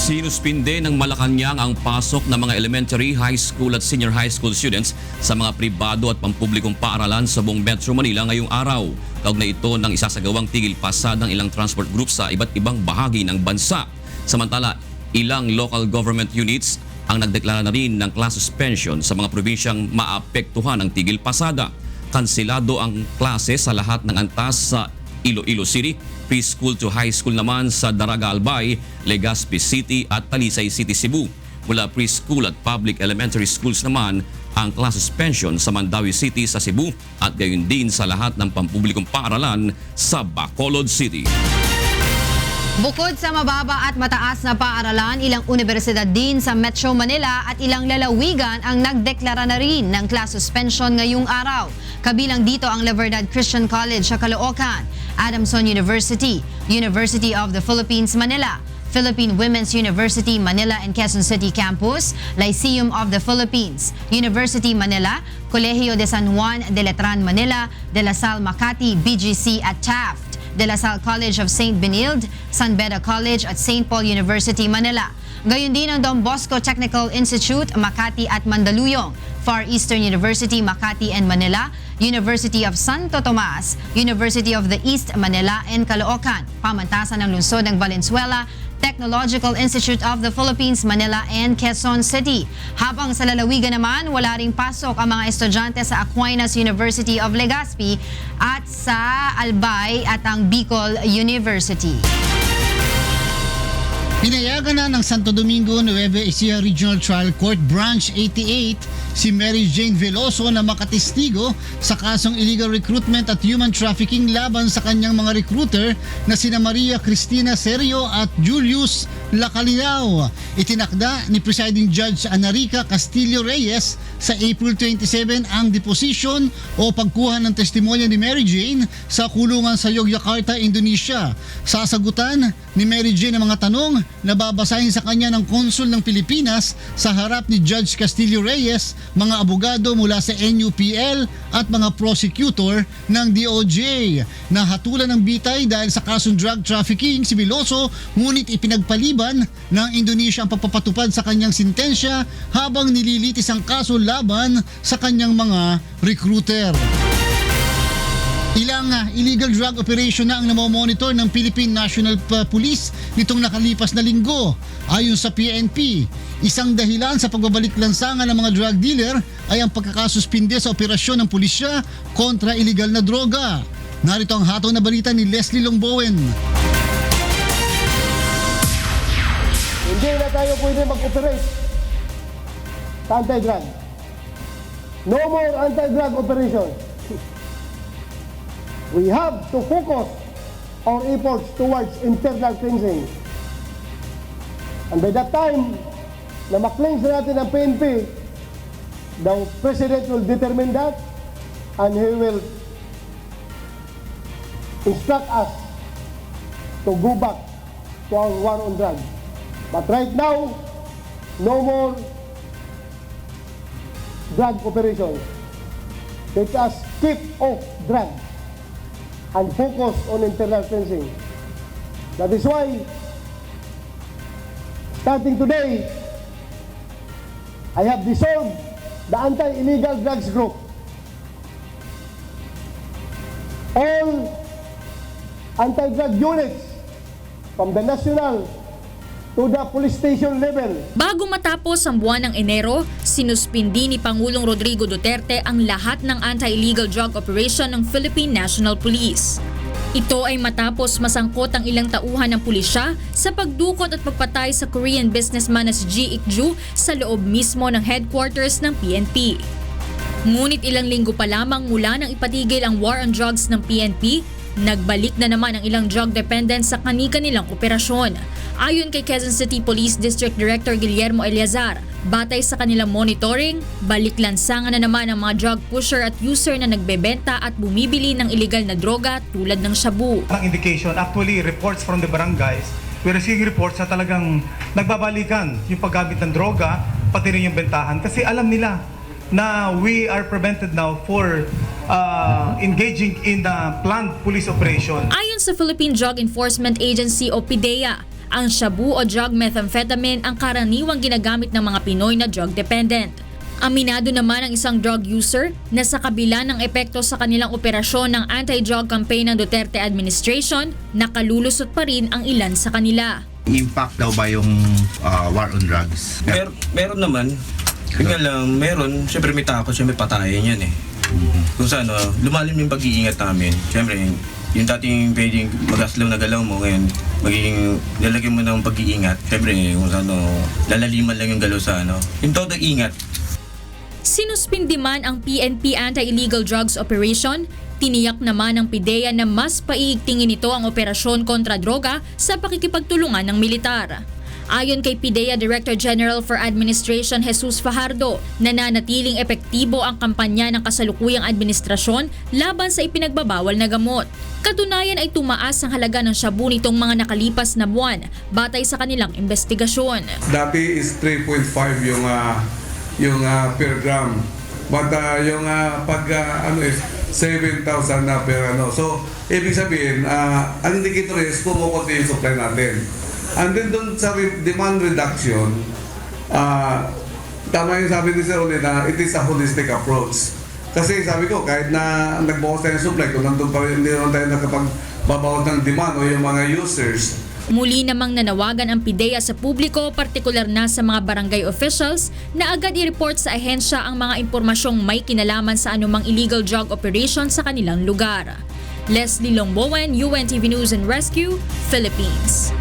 Sinuspinde ng Malacanang ang pasok ng mga elementary, high school at senior high school students sa mga pribado at pampublikong paaralan sa buong Metro Manila ngayong araw. Kaugnay ito ng isasagawang tigil pasada ng ilang transport groups sa iba't ibang bahagi ng bansa. Samantala, ilang local government units ang nagdeklara na rin ng class suspension sa mga probinsyang maapektuhan ng tigil pasada. Kanselado ang klase sa lahat ng antas sa Iloilo City, preschool to high school naman sa Daraga Albay, Legazpi City at Talisay City, Cebu. Mula preschool at public elementary schools naman ang class suspension sa Mandawi City sa Cebu at gayon din sa lahat ng pampublikong paaralan sa Bacolod City. Bukod sa mababa at mataas na paaralan, ilang universidad din sa Metro Manila at ilang lalawigan ang nagdeklara na rin ng class suspension ngayong araw. Kabilang dito ang La Verdad Christian College sa Caloocan, Adamson University, University of the Philippines Manila, Philippine Women's University Manila and Quezon City Campus, Lyceum of the Philippines, University Manila, Colegio de San Juan de Letran Manila, De La Salle Makati, BGC at Taft, De La Salle College of St. Benilde, San Beda College at St. Paul University Manila. Gayon din ang Don Bosco Technical Institute, Makati at Mandaluyong, Far Eastern University, Makati and Manila, University of Santo Tomas, University of the East Manila and Caloocan, pamantasan ng lungsod ng Valenzuela, Technological Institute of the Philippines, Manila and Quezon City. Habang sa lalawigan naman, wala ring pasok ang mga estudyante sa Aquinas University of Legazpi at sa Albay at ang Bicol University. Pinayagan na ng Santo Domingo Nueva Ecija Regional Trial Court Branch 88 si Mary Jane Veloso na makatestigo sa kasong illegal recruitment at human trafficking laban sa kanyang mga recruiter na sina Maria Cristina Serio at Julius Lacalinao. Itinakda ni Presiding Judge Anarica Castillo Reyes sa April 27 ang deposition o pagkuha ng testimonya ni Mary Jane sa kulungan sa Yogyakarta, Indonesia. Sasagutan ni Mary Jane ang mga tanong na babasahin sa kanya ng konsul ng Pilipinas sa harap ni Judge Castillo Reyes, mga abogado mula sa NUPL at mga prosecutor ng DOJ. Nahatulan ng bitay dahil sa kasong drug trafficking si Veloso, ngunit ipinagpaliban ng Indonesia ang pagpapatupad sa kanyang sintensya habang nililitis ang kaso laban sa kanyang mga recruiter. Ilang illegal drug operation na ang namomonitor ng Philippine National Police nitong nakalipas na linggo. Ayon sa PNP, isang dahilan sa pagbabalik lansangan ng mga drug dealer ay ang pagkakasuspinde sa operasyon ng pulisya kontra illegal na droga. Narito ang hatol na balita ni Leslie Longbowen. Hindi na tayo pwede mag-operate sa anti-drug. No more anti-drug operation. We have to focus our efforts towards internal cleansing. And by that time, na ma-cleanse natin ang PNP, the President will determine that and he will instruct us to go back to our war on drugs. But right now, no more drug operations. Let us keep off drugs and focus on internal cleansing. That is why, starting today, I have dissolved the anti-illegal drugs group. All anti-drug units from the national to the police station level. Bago matapos ang buwan ng Enero, sinuspindi ni Pangulong Rodrigo Duterte ang lahat ng anti-illegal drug operation ng Philippine National Police. Ito ay matapos masangkot ang ilang tauhan ng pulisya sa pagdukot at pagpatay sa Korean businessman na si Ji Ik-ju sa loob mismo ng headquarters ng PNP. Ngunit ilang linggo pa lamang mula nang ipatigil ang war on drugs ng PNP, nagbalik na naman ang ilang drug dependents sa kani-kanilang operasyon. Ayon kay Quezon City Police District Director Guillermo Eliazar, batay sa kanilang monitoring, balik lansangan na naman ang mga drug pusher at user na nagbebenta at bumibili ng illegal na droga tulad ng shabu. Ang indication, actually reports from the barangays, we're receiving reports na talagang nagbabalikan yung paggamit ng droga, pati rin yung bentahan kasi alam nila na we are prevented now for engaging in the planned police operation. Ayon sa Philippine Drug Enforcement Agency o PDEA, ang shabu o drug methamphetamine ang karaniwang ginagamit ng mga Pinoy na drug dependent. Aminado naman ang isang drug user na sa kabila ng epekto sa kanilang operasyon ng anti-drug campaign ng Duterte administration, nakalulusot pa rin ang ilan sa kanila. Impact daw ba yung war on drugs? Meron naman. Kaya lang, meron. Siyempre may takot, siyempre patayin yan eh. Kung saan, lumalim yung pag-iingat namin. Siyempre, yung dating pwedeng mag-aslaw na galaw mo, ngayon, magiging lalagyan mo ng pag-iingat. Siyempre, kung saan, lalaliman lang yung galaw sa yung todo ingat. Sinuspindi man ang PNP Anti-Illegal Drugs Operation, tiniyak naman ng PIDEA na mas paiigtingin ito ang operasyon kontra droga sa pakikipagtulungan ng militar. Ayon kay PIDEA Director General for Administration Jesus Fajardo, nananatiling epektibo ang kampanya ng kasalukuyang administrasyon laban sa ipinagbabawal na gamot. Katunayan ay tumaas ang halaga ng shabu nitong mga nakalipas na buwan batay sa kanilang investigasyon. Dati is 3.5 yung per gram. But yung pag is 7,000 na per So, ibig sabihin, ang indicator is kumukunti yung supply natin. And then doon sa demand reduction, tama yung sabi ni Sir Oli na it is a holistic approach. Kasi sabi ko, kahit na nagbawas tayo ng supply, kung nandun pa rin, hindi naman tayo nakapagbabawas ng demand o yung mga users. Muli namang nanawagan ang PIDEA sa publiko, partikular na sa mga barangay officials, na agad i-report sa ahensya ang mga impormasyong may kinalaman sa anumang illegal drug operation sa kanilang lugar. Leslie Longbowen, UNTV News and Rescue, Philippines.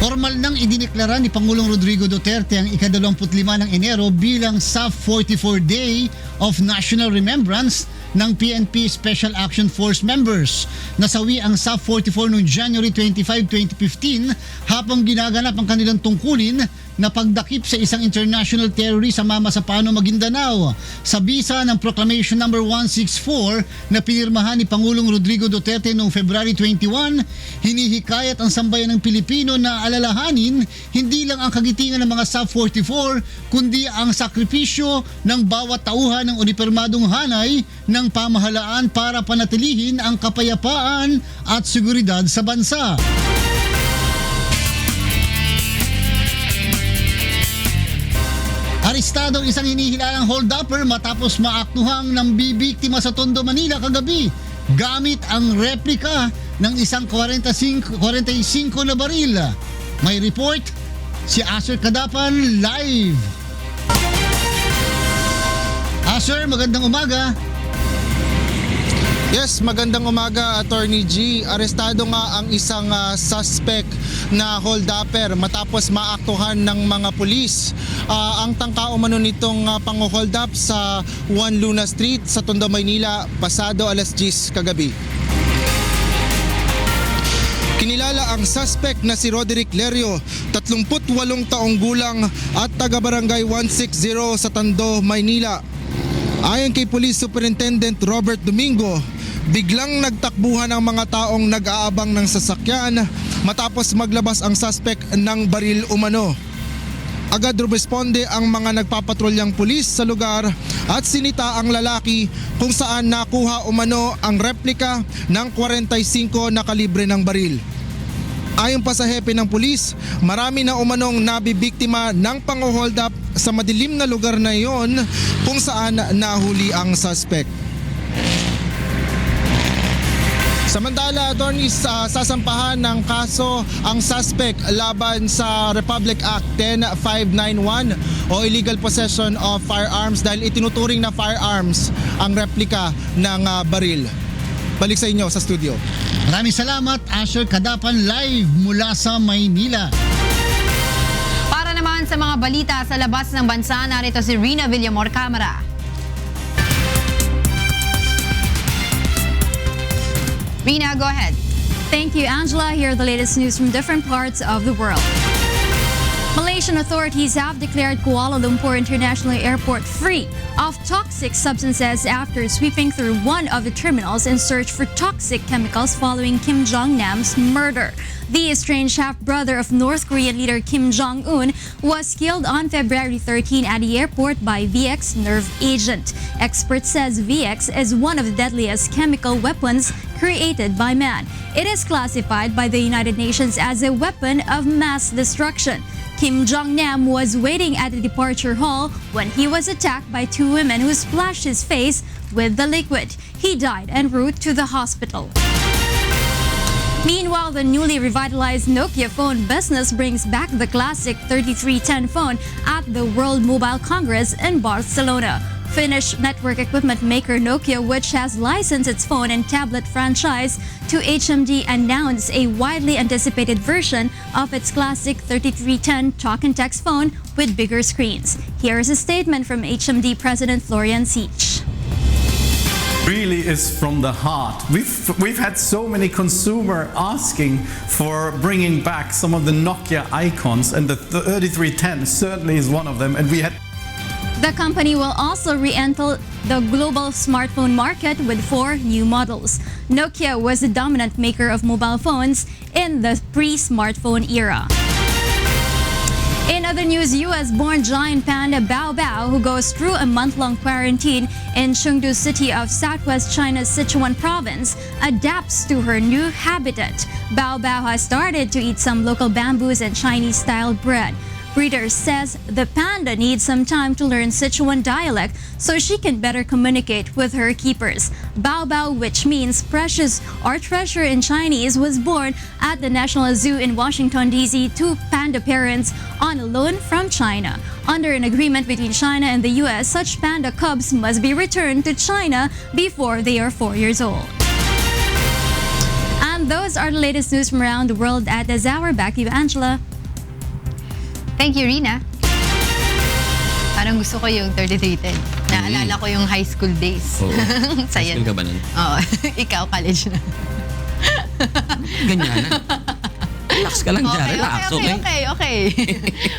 Formal nang idineklara ni Pangulong Rodrigo Duterte ang ika-25 ng Enero bilang SAF 44 Day of National Remembrance ng PNP Special Action Force members. Nasawi ang SAF-44 noong January 25, 2015 habang ginaganap ang kanilang tungkulin na pagdakip sa isang international terrorist sa Mamasapano, Maguindanao. Sa bisa ng Proclamation No. 164 na pinirmahan ni Pangulong Rodrigo Duterte noong February 21, hinihikayat ang sambayan ng Pilipino na alalahanin hindi lang ang kagitingan ng mga SAF-44 kundi ang sakripisyo ng bawat tauhan ng unipermadong hanay ng pamahalaan para panatilihin ang kapayapaan at seguridad sa bansa. Arestado ang isang hinihilalang hold-upper matapos maaktuhang ng bibiktima sa Tondo, Manila kagabi gamit ang replika ng isang 45 na baril. May report si Asher Kadapan live. Asher, magandang umaga. Yes, magandang umaga, Attorney G. Arestado nga ang isang suspect na hold-upper matapos maaktuhan ng mga pulis. Ang tangka umano nitong pang-hold up sa Juan Luna Street sa Tondo, Maynila, pasado alas 10 kagabi. Kinilala ang suspect na si Roderick Lerio, 38 taong gulang at taga-barangay 160 sa Tondo, Maynila. Ayon kay Police Superintendent Robert Domingo, biglang nagtakbuhan ang mga taong nag-aabang ng sasakyan matapos maglabas ang suspect ng baril umano. Agad responde ang mga nagpapatrulyang pulis sa lugar at sinita ang lalaki kung saan nakuha umano ang replika ng 45 na kalibre ng baril. Ayon pa sa hepe ng pulis, marami na umanong nabibiktima ng pang-hold up sa madilim na lugar na iyon kung saan nahuli ang suspect. Samantala, attorney, sasampahan ng kaso ang suspect laban sa Republic Act 10591 o illegal possession of firearms dahil itinuturing na firearms ang replika ng baril. Balik sa inyo sa studio. Maraming salamat, Asher Kadapan live mula sa Maynila. Para naman sa mga balita sa labas ng bansa, narito si Rina Villamor Camara. Rina, go ahead. Thank you, Angela. Here are the latest news from different parts of the world. Malaysian authorities have declared Kuala Lumpur International Airport free of toxic substances after sweeping through one of the terminals in search for toxic chemicals following Kim Jong-nam's murder. The estranged half-brother of North Korean leader Kim Jong-un was killed on February 13 at the airport by VX nerve agent. Expert says VX is one of the deadliest chemical weapons created by man. It is classified by the United Nations as a weapon of mass destruction. Kim Jong-nam was waiting at the departure hall when he was attacked by two women who splashed his face with the liquid. He died en route to the hospital. Meanwhile, the newly revitalized Nokia phone business brings back the classic 3310 phone at the World Mobile Congress in Barcelona. Finnish network equipment maker Nokia, which has licensed its phone and tablet franchise to HMD, announced a widely anticipated version of its classic 3310 talk and text phone with bigger screens. Here is a statement from HMD President Florian Siech. Really is from the heart. We've had so many consumer asking for bringing back some of the Nokia icons, and the 3310 certainly is one of them, and we had. The company will also re-enter the global smartphone market with 4 new models. Nokia was the dominant maker of mobile phones in the pre-smartphone era. In other news, US-born giant panda Bao Bao, who goes through a month-long quarantine in Chengdu City of southwest China's Sichuan province, adapts to her new habitat. Bao Bao has started to eat some local bamboos and Chinese-style bread. Breeder says the panda needs some time to learn Sichuan dialect so she can better communicate with her keepers. Bao Bao, which means precious or treasure in Chinese, was born at the National Zoo in Washington, D.C. to panda parents on a loan from China. Under an agreement between China and the U.S., such panda cubs must be returned to China before they are 4 years old. And those are the latest news from around the world at this hour. Back to you, Angela. Thank you, Rina. Parang gusto ko yung 3310. Naalala ko yung high school days. Oo. Saya. High school ka ba nun? Oo. Ikaw, college na. Ganyan na. Relax ka lang dyan. Relax, Okay.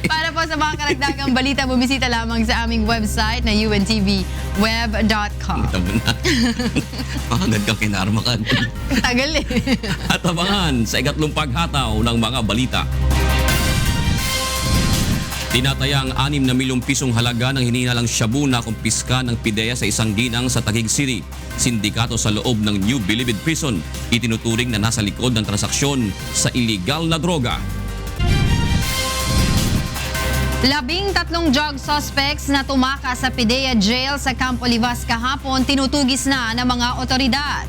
Para po sa mga karagdagang balita, bumisita lamang sa aming website na untwweb.com. Ito mo na. Agad kang kinarmakan. Tagal eh. At abangan sa ikatlong paghataw ng mga balita. Tinatayang 6 na milyong pisong halaga ng hinihinalang shabu na kumpiska ng PIDEA sa isang ginang sa Taguig City. Sindikato sa loob ng New Bilibid Prison, itinuturing na nasa likod ng transaksyon sa iligal na droga. 13 drug suspects na tumakas sa PIDEA Jail sa Camp Olivas kahapon tinutugis na ng mga otoridad.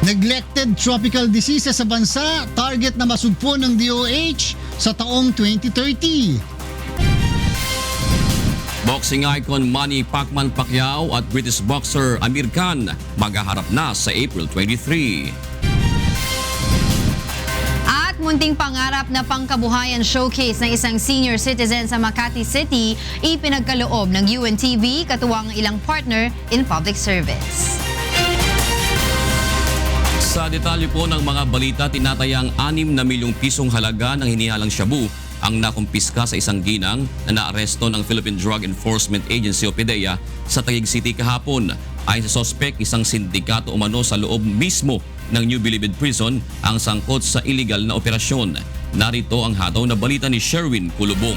Neglected tropical diseases sa bansa, target na masugpo ng DOH sa taong 2030. Boxing icon Manny Pacman Pacquiao at British boxer Amir Khan maghaharap na sa April 23. At munting pangarap na pangkabuhayan showcase ng isang senior citizen sa Makati City ipinagkaloob ng UNTV katuwang ilang partner in public service. Sa detalye po ng mga balita, tinatayang 6 na milyong pisong halaga ng hinihalang shabu ang nakumpiska sa isang ginang na naaresto ng Philippine Drug Enforcement Agency o PIDEA sa Taguig City kahapon. Ayon sa sospek, isang sindikato umano sa loob mismo ng New Bilibid Prison ang sangkot sa illegal na operasyon. Narito ang hataw na balita ni Sherwin Kulubong.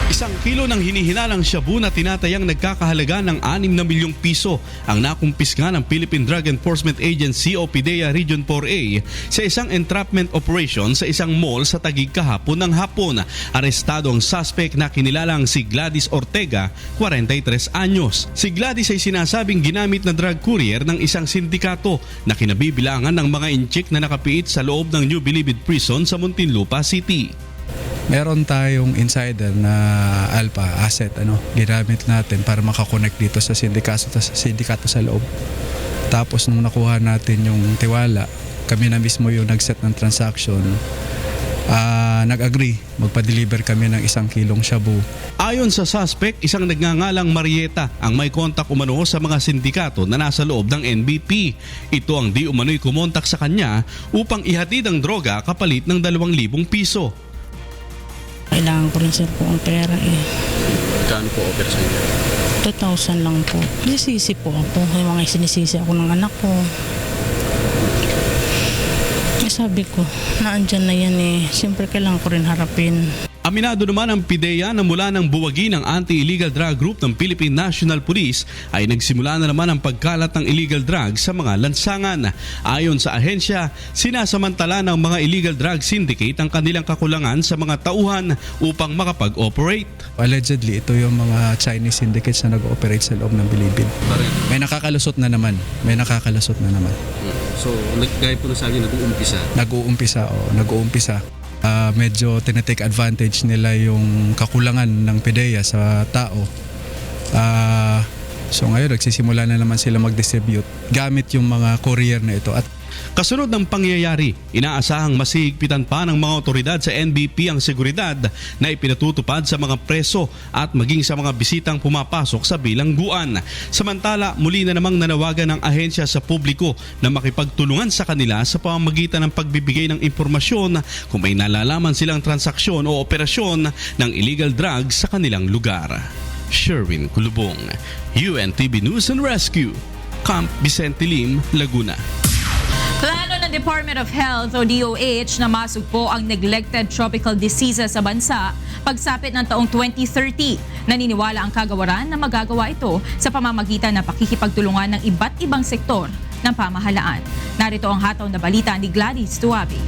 1 kilo ng hinihinalang shabu na tinatayang nagkakahalaga ng 6 na milyong piso ang nakumpiska ng Philippine Drug Enforcement Agency o PIDEA Region 4A sa isang entrapment operation sa isang mall sa Taguig kahapon ng hapon. Arestado ang suspect na kinilalang si Gladys Ortega, 43 anyos. Si Gladys ay sinasabing ginamit na drug courier ng isang sindikato na kinabibilangan ng mga inchik na nakapiit sa loob ng New Bilibid Prison sa Muntinlupa City. Meron tayong insider na alpha asset ginamit natin para makakonect dito sa sindikato sa loob. Tapos nung nakuha natin yung tiwala, kami na mismo yung nag-set ng transaction. Nag-agree, magpa-deliver kami ng 1 kilong shabu. Ayon sa suspect, isang nagngangalang Marieta ang may kontak umano sa mga sindikato na nasa loob ng NBP. Ito ang di umano'y kumontak sa kanya upang ihatid ang droga kapalit ng 2,000 piso. Kailangan ko rin sir po ang pera eh. Kano po offer sa inyo? 2,000 lang po. Sinisisi po ako. Yung mga sinisisi ako ng anak ko. Sabi ko, naandyan na yan eh. Siyempre kailangan ko rin harapin. Aminado naman ang PIDEA na mula ng buwagi ng Anti-Illegal Drug Group ng Philippine National Police ay nagsimula na naman ang pagkalat ng illegal drugs sa mga lansangan. Ayon sa ahensya, sinasamantala ng mga illegal drug syndicate ang kanilang kakulangan sa mga tauhan upang makapag-operate. Allegedly, ito yung mga Chinese syndicates na nag-ooperate sa loob ng Bilibid. May nakakalusot na naman. So, gaya po na sabi, Nag-uumpisa. Medyo tinetake advantage nila yung kakulangan ng PIDEA sa tao. So ngayon nagsisimula na naman sila mag-distribute gamit yung mga courier na ito. At kasunod ng pangyayari, inaasahang masihigpitan pa ng mga otoridad sa NBP ang seguridad na ipinatutupad sa mga preso at maging sa mga bisitang pumapasok sa bilangguan. Samantala, muli na namang nanawagan ng ahensya sa publiko na makipagtulungan sa kanila sa pamamagitan ng pagbibigay ng impormasyon kung may nalalaman silang transaksyon o operasyon ng illegal drugs sa kanilang lugar. Sherwin Kulubong, UNTV News and Rescue, Camp Vicente Lim, Laguna. Plano ng Department of Health o DOH na masugpo ang neglected tropical diseases sa bansa pagsapit ng taong 2030. Naniniwala ang kagawaran na magagawa ito sa pamamagitan ng pakikipagtulungan ng iba't ibang sektor ng pamahalaan. Narito ang hataw na balita ni Gladys Tuabi.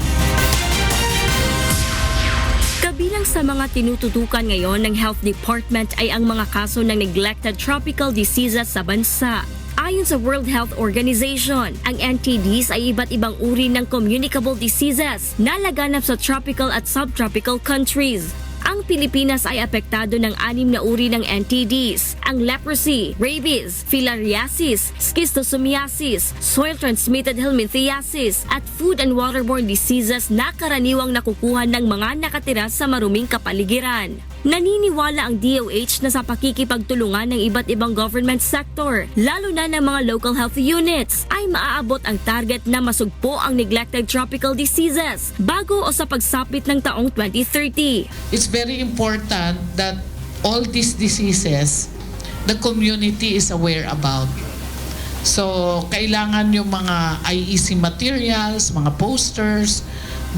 Kabilang sa mga tinututukan ngayon ng Health Department ay ang mga kaso ng neglected tropical diseases sa bansa. Ayon sa World Health Organization, ang NTDs ay iba't ibang uri ng communicable diseases na laganap sa tropical at subtropical countries. Ang Pilipinas ay apektado ng 6 na uri ng NTDs, ang leprosy, rabies, filariasis, schistosomiasis, soil-transmitted helminthiasis at food and waterborne diseases na karaniwang nakukuha ng mga nakatira sa maruming kapaligiran. Naniniwala ang DOH na sa pakikipagtulungan ng iba't ibang government sector, lalo na ng mga local health units, ay maaabot ang target na masugpo ang neglected tropical diseases bago o sa pagsapit ng taong 2030. It's very important that all these diseases, the community is aware about. So, kailangan yung mga IEC materials, mga posters,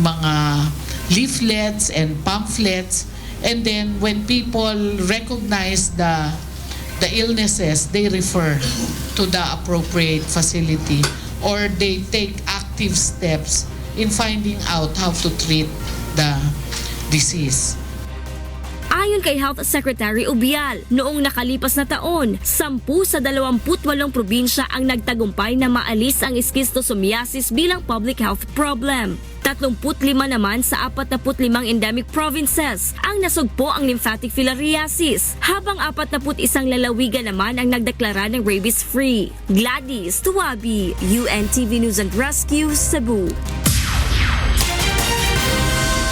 mga leaflets and pamphlets. And then when people recognize the illnesses, they refer to the appropriate facility or they take active steps in finding out how to treat the disease. Ayon kay Health Secretary Ubial, noong nakalipas na taon, 10 sa 28 probinsya ang nagtagumpay na maalis ang schistosomiasis bilang public health problem. 35 naman sa 45 endemic provinces ang nasugpo ang lymphatic filariasis, habang 41 lalawigan naman ang nagdeklara ng rabies-free. Gladys Tuwabi, UNTV News and Rescue, Cebu.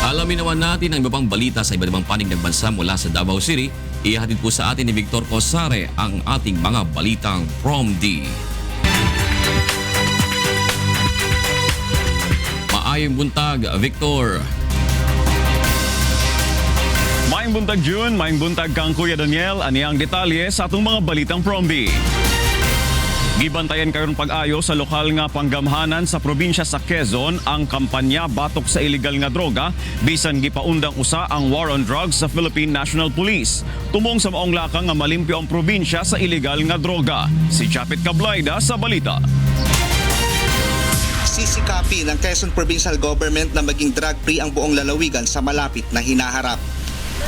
Alamin naman natin ang iba pang balita sa iba't ibang panig ng bansa mula sa Davao City. Ihatid po sa atin ni Victor Cosare ang ating mga balitang From D. Maayong buntag, Victor. Maayong buntag, June. Maayong buntag kang Kuya Daniel. Ani ang detalye sa atong mga balitang From D. Gibantayan karon pag-ayo sa lokal nga panggamhanan sa probinsya sa Quezon ang kampanya batok sa illegal nga droga bisan gipaundang usa ang war on drugs sa Philippine National Police. Tumong sa maong lakang nga malimpyo ang probinsya sa illegal nga droga. Si Chapit Cablayda sa balita. Sisikapin ng Quezon Provincial Government na maging drug-free ang buong lalawigan sa malapit na hinaharap.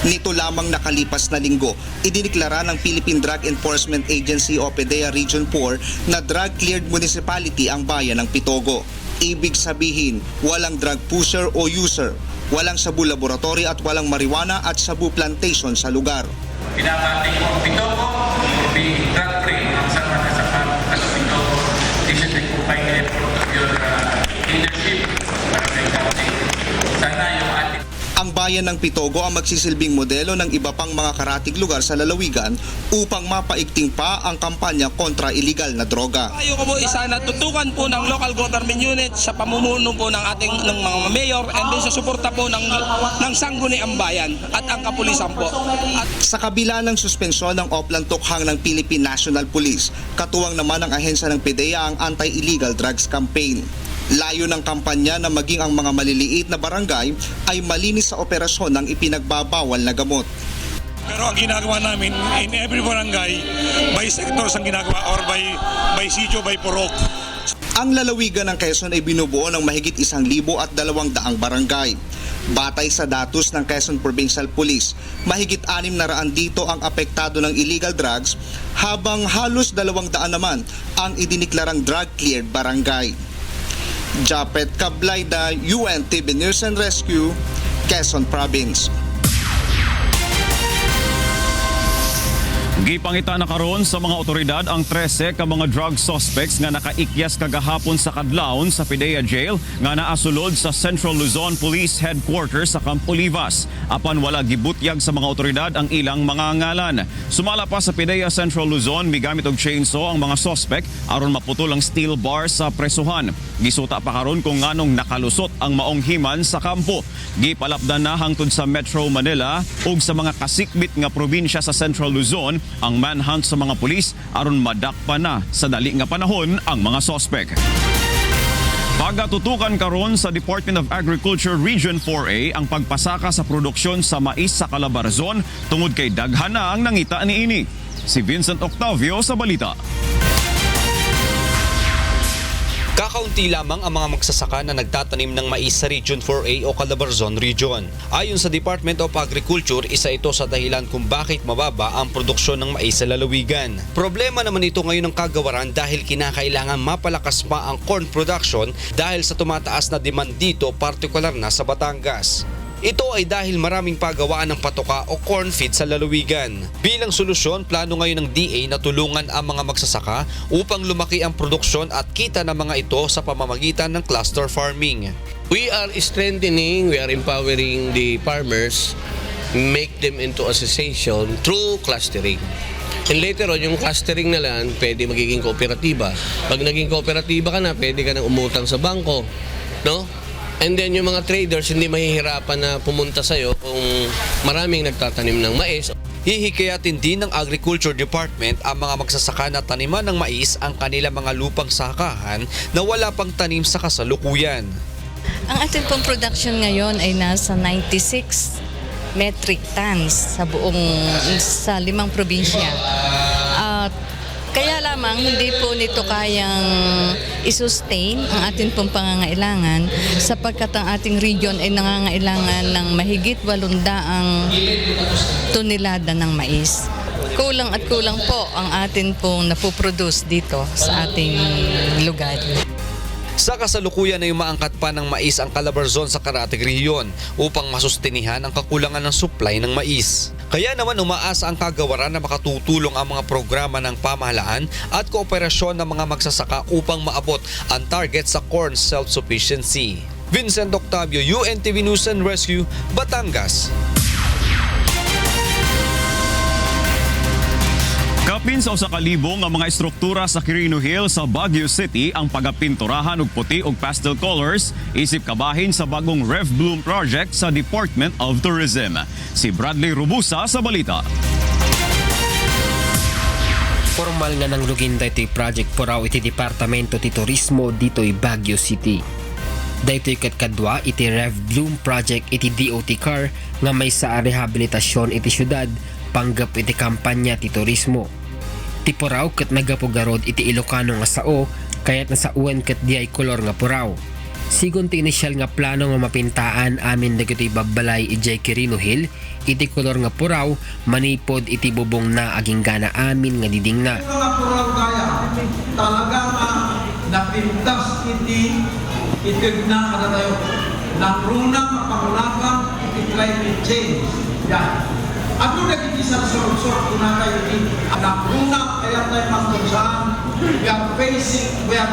Nito lamang nakalipas na linggo, idiniklara ng Philippine Drug Enforcement Agency o PDEA Region 4 na drug-cleared municipality ang bayan ng Pitogo. Ibig sabihin, walang drug pusher o user, walang sabu laboratory at walang marijuana at sabu plantation sa lugar. Pinabati ko ang Pitogo, being drug-free sa Pitogo. This is the combined effort of your leadership para may counting. Sana yung ating Ang bayan ng Pitogo ang magsisilbing modelo ng iba pang mga karatig lugar sa lalawigan upang mapaigting pa ang kampanya kontra iligal na droga. Tayo po isa na tutukan po ng local government unit sa pamumuno po ng ating mga mayor and din sa suporta po ng sangguniang bayan at ang kapulisan po. Sa kabila ng suspensyon ng Oplan Tukhang ng Philippine National Police, katuwang naman ng ahensya ng PDEA ang Anti-Illegal Drugs Campaign. Layo ng kampanya na maging ang mga maliliit na barangay ay malinis sa operasyon ng ipinagbabawal na gamot. Pero ang ginagawa namin in every barangay, by sectors ang ginagawa or by sitio, by purok. Ang lalawigan ng Quezon ay binubuo ng mahigit 1,200 barangay. Batay sa datos ng Quezon Provincial Police, mahigit 600 dito ang apektado ng illegal drugs, habang halos 200 naman ang idiniklarang drug-cleared barangay. Japet Cablayda, UNTV News and Rescue, Quezon Province. Gipangita na karon sa mga otoridad ang 13 ka mga drug suspects nga nakaikyas kagahapon sa kadlawon sa PDEA Jail nga naasulod sa Central Luzon Police Headquarters sa Camp Olivas. Apan wala gibutyag sa mga otoridad ang ilang mga ngalan. Sumala pa sa PDEA Central Luzon, migamit og chainsaw ang mga suspect aron maputol ang steel bar sa presuhan. Gisuta pa karon kung nganong nakalusot ang maong himan sa kampo. Gipalapdan na hangtod sa Metro Manila ug sa mga kasikbit nga probinsya sa Central Luzon ang manhunt sa mga pulis aron madakpa na sa dali nga panahon ang mga sospek. Pagatutukan karon sa Department of Agriculture Region 4A ang pagpasaka sa produksyon sa mais sa Calabarzon tungod kay daghan na ang nangita niini. Si Vincent Octavio sa balita. Kakaunti lamang ang mga magsasaka na nagtatanim ng mais sa Region 4A o Calabarzon Region. Ayon sa Department of Agriculture, isa ito sa dahilan kung bakit mababa ang produksyon ng mais sa lalawigan. Problema naman ito ngayon ng kagawaran dahil kinakailangan mapalakas pa ang corn production dahil sa tumataas na demand dito, partikular na sa Batangas. Ito ay dahil maraming pagawaan ng patoka o corn feed sa lalawigan. Bilang solusyon, plano ngayon ng DA na tulungan ang mga magsasaka upang lumaki ang produksyon at kita ng mga ito sa pamamagitan ng cluster farming. We are strengthening, we are empowering the farmers, make them into association through clustering. And later on, yung clustering na lang, pwede magiging kooperatiba. Pag naging kooperatiba ka na, pwede ka nang umutang sa bangko. No? And then yung mga traders, hindi mahihirapan na pumunta sa'yo kung maraming nagtatanim ng mais. Hihikayatin din ng Agriculture Department ang mga magsasaka na taniman ng mais ang kanilang mga lupang sakahan na wala pang tanim sa kasalukuyan. Ang ating pong production ngayon ay nasa 96 metric tons sa sa 5 probinsya. Kaya lamang hindi po nito kayang i-sustain ang ating pong pangangailangan sapagkat ang ating region ay nangangailangan ng mahigit 800 tonelada ng mais. Kulang at kulang po ang atin pong napoproduce dito sa ating lugar. Sa kasalukuyan ay umaangkat pa ng mais ang Calabarzon sa Caratig Region upang masustinihan ang kakulangan ng supply ng mais. Kaya naman umaasa ang kagawaran na makatutulong ang mga programa ng pamahalaan at kooperasyon ng mga magsasaka upang maabot ang target sa corn self-sufficiency. Vincent Octavio, UNTV News and Rescue, Batangas. Kapinsaw sa kalibong ang mga estruktura sa Quirino Hill sa Baguio City ang pagapinturahan og puti og pastel colors isip kabahin sa bagong Rev Bloom project sa Department of Tourism. Si Bradley Rubusa sa balita. Formal nga ng luginda ito'y project po raw iti Departamento ti Turismo dito'y Baguio City. Daytoy katkadwa iti Rev Bloom project iti DOT car nga may sa rehabilitasyon iti syudad panggap iti kampanya ti turismo. Ti puraw ket nagapugarod iti Ilocano nga sao kayat nasa uwan ket di ay kolor nga puraw. Sigon ti inisyal nga plano nga mapintaan amin dagiti babbalay ijay Quirino Hill iti kolor nga puraw manipod iti bubong na aging gana amin nga didingna. Mga puraw kaya talaga napintas iti itigna kada tayo nang runang mapangulakan iti climate change. Yan. Ano naging isang surut-surut kung na tayo din? Ang una, kaya tayo magkunsahan, we are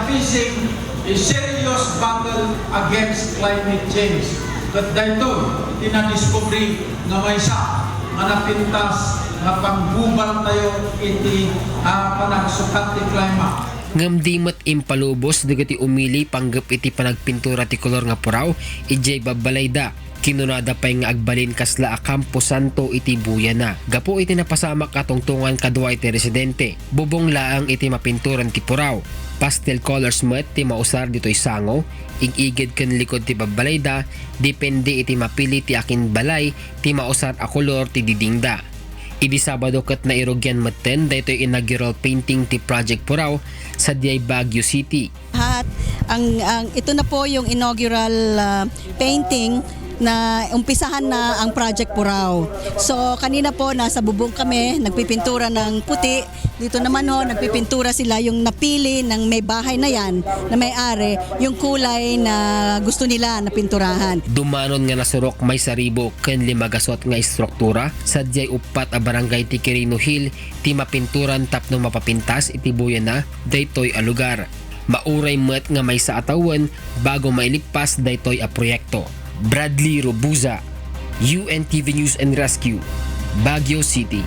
facing a serious battle against climate change. At dahito, tinadiscovery nga may isa, nga napintas, nga panggubal tayo iti panagsukat ti climate. Ngamdimot impalubos dagiti umili panggap iti panagpintura ti kolor nga puraw, ijay babalayda. Kinunada pa'y nga agbalin kasla a Campo Santo iti Buyana. Gapo iti napasamak katungtungan kadwa iti residente. Bubong laang iti mapinturan ti puraw. Pastel colors met ti mausar dito'y sango. Igigid ken likod ti babalayda. Depende iti mapili ti akin balay ti mausar a kolor ti didingda. Idi Sabado ket nairogyan maten daytoy inaugural painting ti Project Puraw sa Diay Baguio City. Ito na po yung inaugural painting na umpisahan na ang Project Puraw. So kanina po nasa bubong kami, nagpipintura ng puti. Dito naman nagpipintura sila yung napili ng may bahay na yan, na may-ari, yung kulay na gusto nila na pinturahan. Dumanon nga nasurok may saribo ken 5 gasot nga istruktura sa Diay upat a barangay ti Quirino Hill ti mapinturan tapno mapapintas iti Buyana daytoy a lugar. Mauray met nga may sa atawan bago mailipas daytoy a proyekto. Bradley Robuza, UNTV News and Rescue, Baguio City.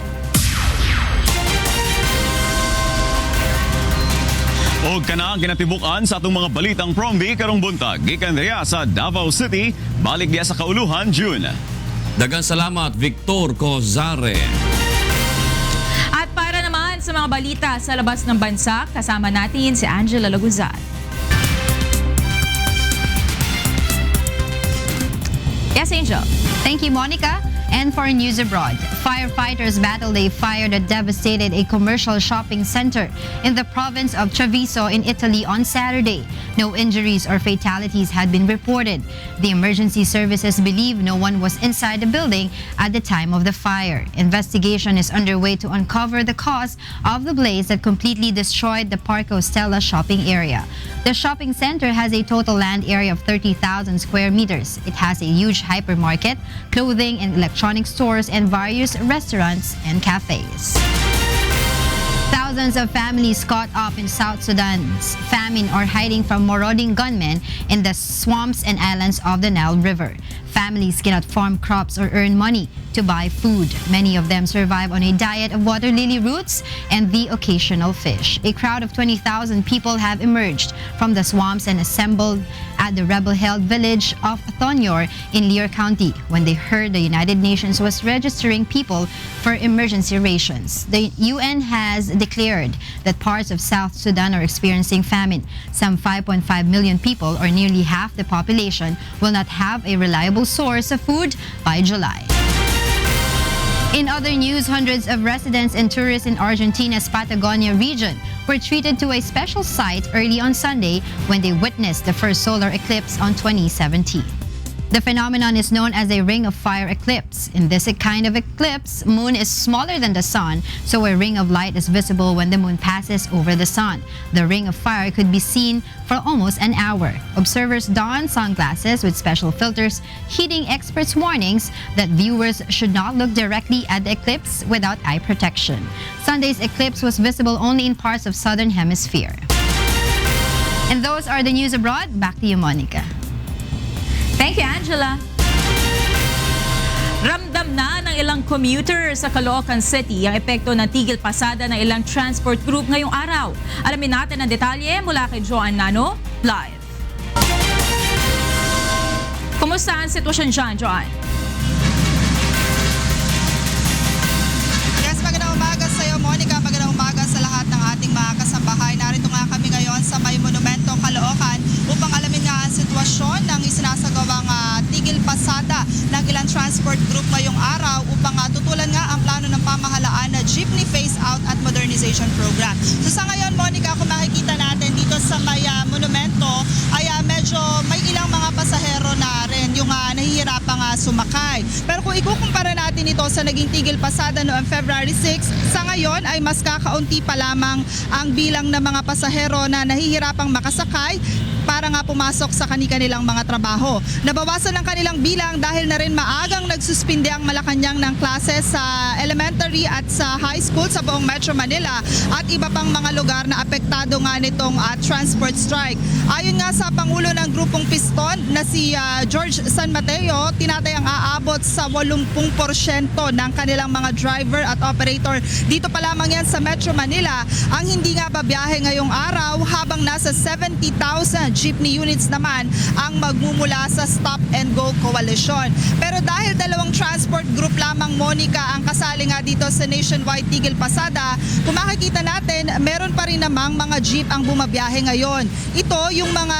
Og kana ang kinatibukan sa atong mga balitang promdi karong buntag gikan diya sa Davao City, balik diya sa kauluhan June. Daghang salamat Victor Cozare. At para naman sa mga balita sa labas ng bansa, kasama natin si Angela Laguzan. Yes, Angel. Thank you, Monica. And for news abroad, firefighters battled a fire that devastated a commercial shopping center in the province of Treviso in Italy on Saturday. No injuries or fatalities had been reported. The emergency services believe no one was inside the building at the time of the fire. Investigation is underway to uncover the cause of the blaze that completely destroyed the Parco Stella shopping area. The shopping center has a total land area of 30,000 square meters. It has a huge hypermarket, clothing and electronic stores, and various restaurants and cafes. Thousands of families caught up in South Sudan's famine are hiding from marauding gunmen in the swamps and islands of the Nile River. Families cannot farm crops or earn money to buy food. Many of them survive on a diet of water lily roots and the occasional fish. A crowd of 20,000 people have emerged from the swamps and assembled at the rebel-held village of Thonyor in Lear County when they heard the United Nations was registering people for emergency rations. The UN has declared that parts of South Sudan are experiencing famine. Some 5.5 million people, or nearly half the population, will not have a reliable source of food by July. In other news, hundreds of residents and tourists in Argentina's Patagonia region were treated to a special site early on Sunday when they witnessed the first solar eclipse on 2017. The phenomenon is known as a ring of fire eclipse. In this kind of eclipse, moon is smaller than the sun, so a ring of light is visible when the moon passes over the sun. The ring of fire could be seen for almost an hour. Observers don sunglasses with special filters, heeding experts' warnings that viewers should not look directly at the eclipse without eye protection. Sunday's eclipse was visible only in parts of southern hemisphere. And those are the news abroad. Back to you, Monica. Thank you, Angela. Ramdam na ng ilang commuter sa Caloocan City ang epekto ng tigil pasada ng ilang transport group ngayong araw. Alamin natin ang detalye mula kay Joan Nano, live. Kumusta ang sitwasyon dyan, Joan? Yes, magandang umaga sa iyo, Monica. Magandang umaga sa lahat ng ating mga kasambahay. Narito nga kami ngayon sa May Monumento, Caloocan upang alamin nga ang sitwasyon ng isinasagawang tigil pasada ng ilang transport group ngayong araw upang tutulan nga ang plano ng pamahalaan na jeepney phase-out at modernization program. So sa ngayon, Monica, kung makikita natin dito sa May Monumento ay medyo may ilang mga pasahero na rin yung nahihirapang sumakay. Pero kung ikukumpara natin ito sa naging tigil pasada noong February 6, sa ngayon ay mas kakaunti pa lamang ang bilang ng mga pasahero na nahihirapang makasakay para nga pumasok sa kanilang mga trabaho. Nabawasan ang kanilang bilang dahil na rin maagang nagsuspinde ang Malacanang ng klase sa elementary at sa high school sa buong Metro Manila at iba pang mga lugar na apektado nga nitong transport strike. Ayon nga sa Pangulo ng Grupong Piston na si George San Mateo, tinatayang aabot sa 80% ng kanilang mga driver at operator dito pa lamang yan sa Metro Manila ang hindi nga babiyahe ngayong araw habang nasa 70,000 jeepney units naman ang magmumula sa Stop and Go Coalition. Pero dahil dalawang transport group lamang, Monica, ang kasali nga dito sa nationwide tigil pasada, kung makikita natin, meron pa rin namang mga jeep ang bumabiyahe ngayon. Ito yung mga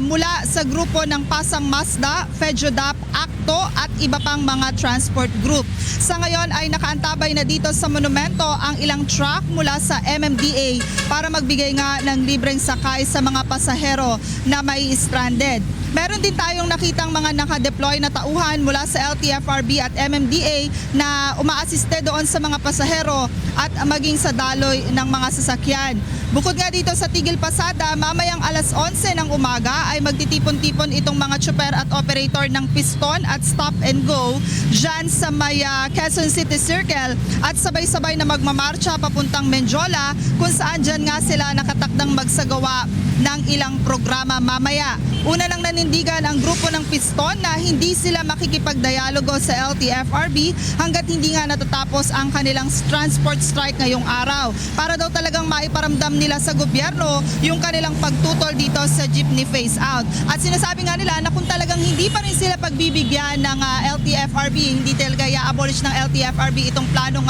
mula sa grupo ng Pasang Mazda, Fedjodap, Akto at iba pang mga transport group. Sa ngayon ay nakaantabay na dito sa monumento ang ilang truck mula sa MMDA para magbigay nga ng libreng sakay sa mga pasahero na may stranded. Meron din tayong nakitang mga nakadeploy na tauhan mula sa LTFRB at MMDA na umaasiste doon sa mga pasahero at maging sa daloy ng mga sasakyan. Bukod nga dito sa tigil pasada, mamayang alas 11 ng umaga ay magtitipon-tipon itong mga tsuper at operator ng Piston at Stop and Go dyan sa may Quezon City Circle at sabay-sabay na magmamarcha papuntang Menjola kung saan dyan nga sila nakatakdang magsagawa ng ilang programa mamaya. Una nang nanindigan ang grupo ng Piston na hindi sila makikipagdialogo sa LTFRB hanggat hindi nga natatapos ang kanilang transport strike ngayong araw. Para daw talagang maiparamdam nila sa gobyerno yung kanilang pagtutol dito sa jeepney phase out. At sinasabi nga nila na kung talagang hindi pa rin sila pagbibigyan ng LTFRB, hindi talaga i-abolish ng LTFRB itong planong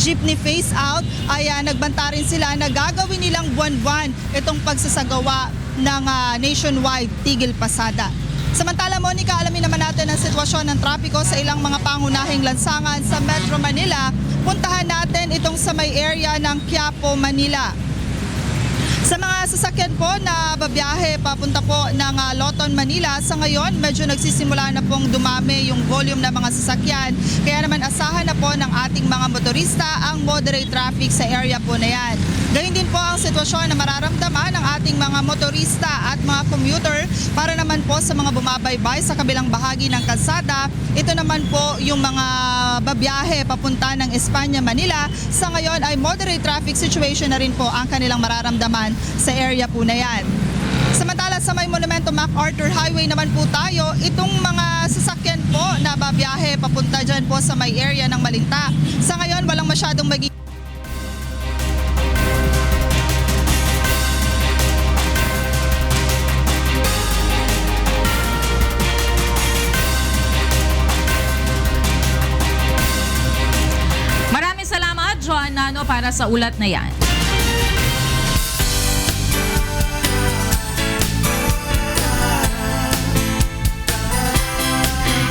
jeepney phase out, ay nagbanta rin sila na gagawin nilang buwan-buwan itong pagsasagawa ng nationwide tigil pasada. Samantala, Monica, alamin naman natin ang sitwasyon sitwasyon ng trapiko sa ilang mga pangunahing lansangan sa Metro Manila, puntahan natin itong sa may area ng Quiapo, Manila. Sa mga sasakyan po na babiyahe papunta po ng Loton, Manila, sa ngayon medyo nagsisimula na pong dumami yung volume ng mga sasakyan. Kaya naman asahan na po ng ating mga motorista ang moderate traffic sa area po na yan. Gayun din po ang sitwasyon na mararamdaman ng ating mga motorista at mga commuter para naman po sa mga bumabaybay sa kabilang bahagi ng kalsada. Ito naman po yung mga babiyahe papunta ng Espanya, Manila. Sa ngayon ay moderate traffic situation na rin po ang kanilang mararamdaman sa area po na yan. Samantala sa may Monumento MacArthur Highway naman po tayo, itong mga sasakyan po na babiyahe papunta dyan po sa may area ng Malinta. Sa ngayon walang masyadong Maraming salamat, John Nano, para sa ulat na yan.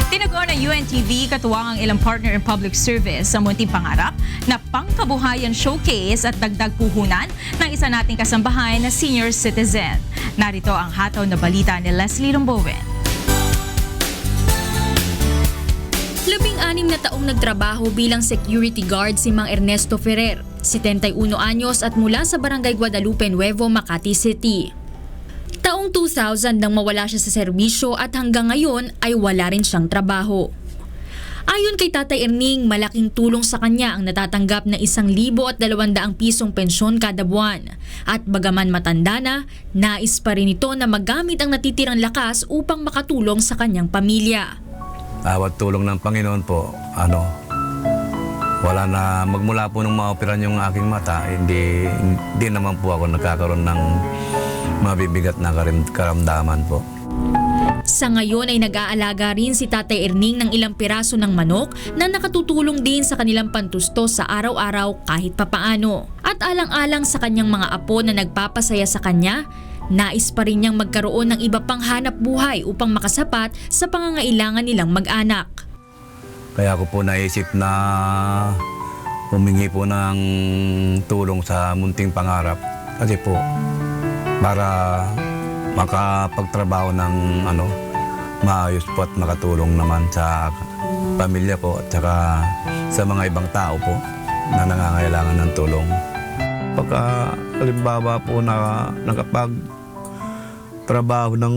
Tinugon ng UNTV katuwang ang ilang partner in public service sa Munting Pangarap na pangkabuhayan showcase at dagdag puhunan ng isa nating kasambahay na senior citizen. Narito ang hataw na balita ni Leslie Rombowen. 16 na taong nagtrabaho bilang security guard si Mang Ernesto Ferrer, 71 anyos at mula sa Barangay Guadalupe Nuevo, Makati City. Taong 2000 nang mawala siya sa serbisyo at hanggang ngayon ay wala rin siyang trabaho. Ayon kay Tatay Erning, malaking tulong sa kanya ang natatanggap na 1,200 pisong pensyon kada buwan. At bagaman matanda na, nais pa rin ito na magamit ang natitirang lakas upang makatulong sa kanyang pamilya. Awat tulong ng Panginoon po, wala na, magmula po nung maoperan yung aking mata, hindi naman po ako nagkakaroon ng mabibigat na karamdaman po. Sa ngayon ay nag-aalaga rin si Tatay Erning ng ilang piraso ng manok na nakatutulong din sa kanilang pantusto sa araw-araw kahit papaano. At alang-alang sa kanyang mga apo na nagpapasaya sa kanya, nais pa rin niyang magkaroon ng iba pang hanap buhay upang makasapat sa pangangailangan nilang mag-anak. Kaya ako po naisip na humingi po ng tulong sa Munting Pangarap. Kasi po, para makapagtrabaho ng maayos po at makatulong naman sa pamilya po at saka sa mga ibang tao po na nangangailangan ng tulong. Pagka halimbawa po na nakapagtrabaho ng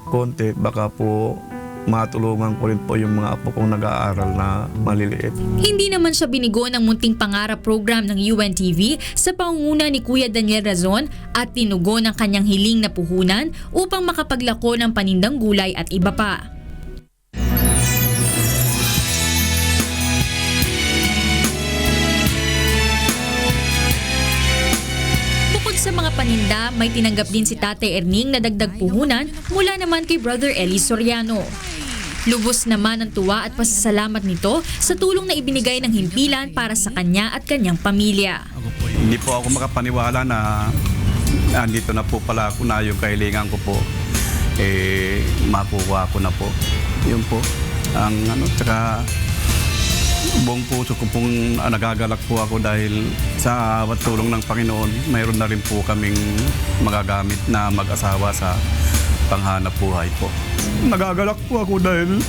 konti, baka po matulungan ko rin po yung mga apo kong nag-aaral na maliliit. Hindi naman siya binigo ng Munting Pangarap program ng UNTV sa pangunguna ni Kuya Daniel Razon at tinugon ang kanyang hiling na puhunan upang makapaglako ng panindang gulay at iba pa. Bukod sa mga paninda, may tinanggap din si Tatay Erning na dagdag puhunan mula naman kay Brother Eli Soriano. Lubos naman ang tuwa at pasasalamat nito sa tulong na ibinigay ng himpilan para sa kanya at kanyang pamilya. Hindi po ako makapaniwala na andito na po pala ako na yung kahilingan ko po. Makuha ko na po. Yun po. Ang tsaka buong puso ko pong nagagalak po ako dahil sa tulong ng Panginoon, mayroon na rin po kaming magagamit na mag-asawa sa panghanap buhay po. Nagagalak po ako dahil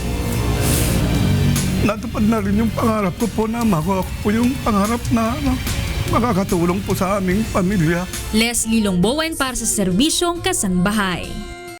natupad na rin yung pangarap ko po na makuha ko po yung pangarap na makakatulong po sa aming pamilya. Leslie Longbowen para sa Serbisyong Kasangbahay.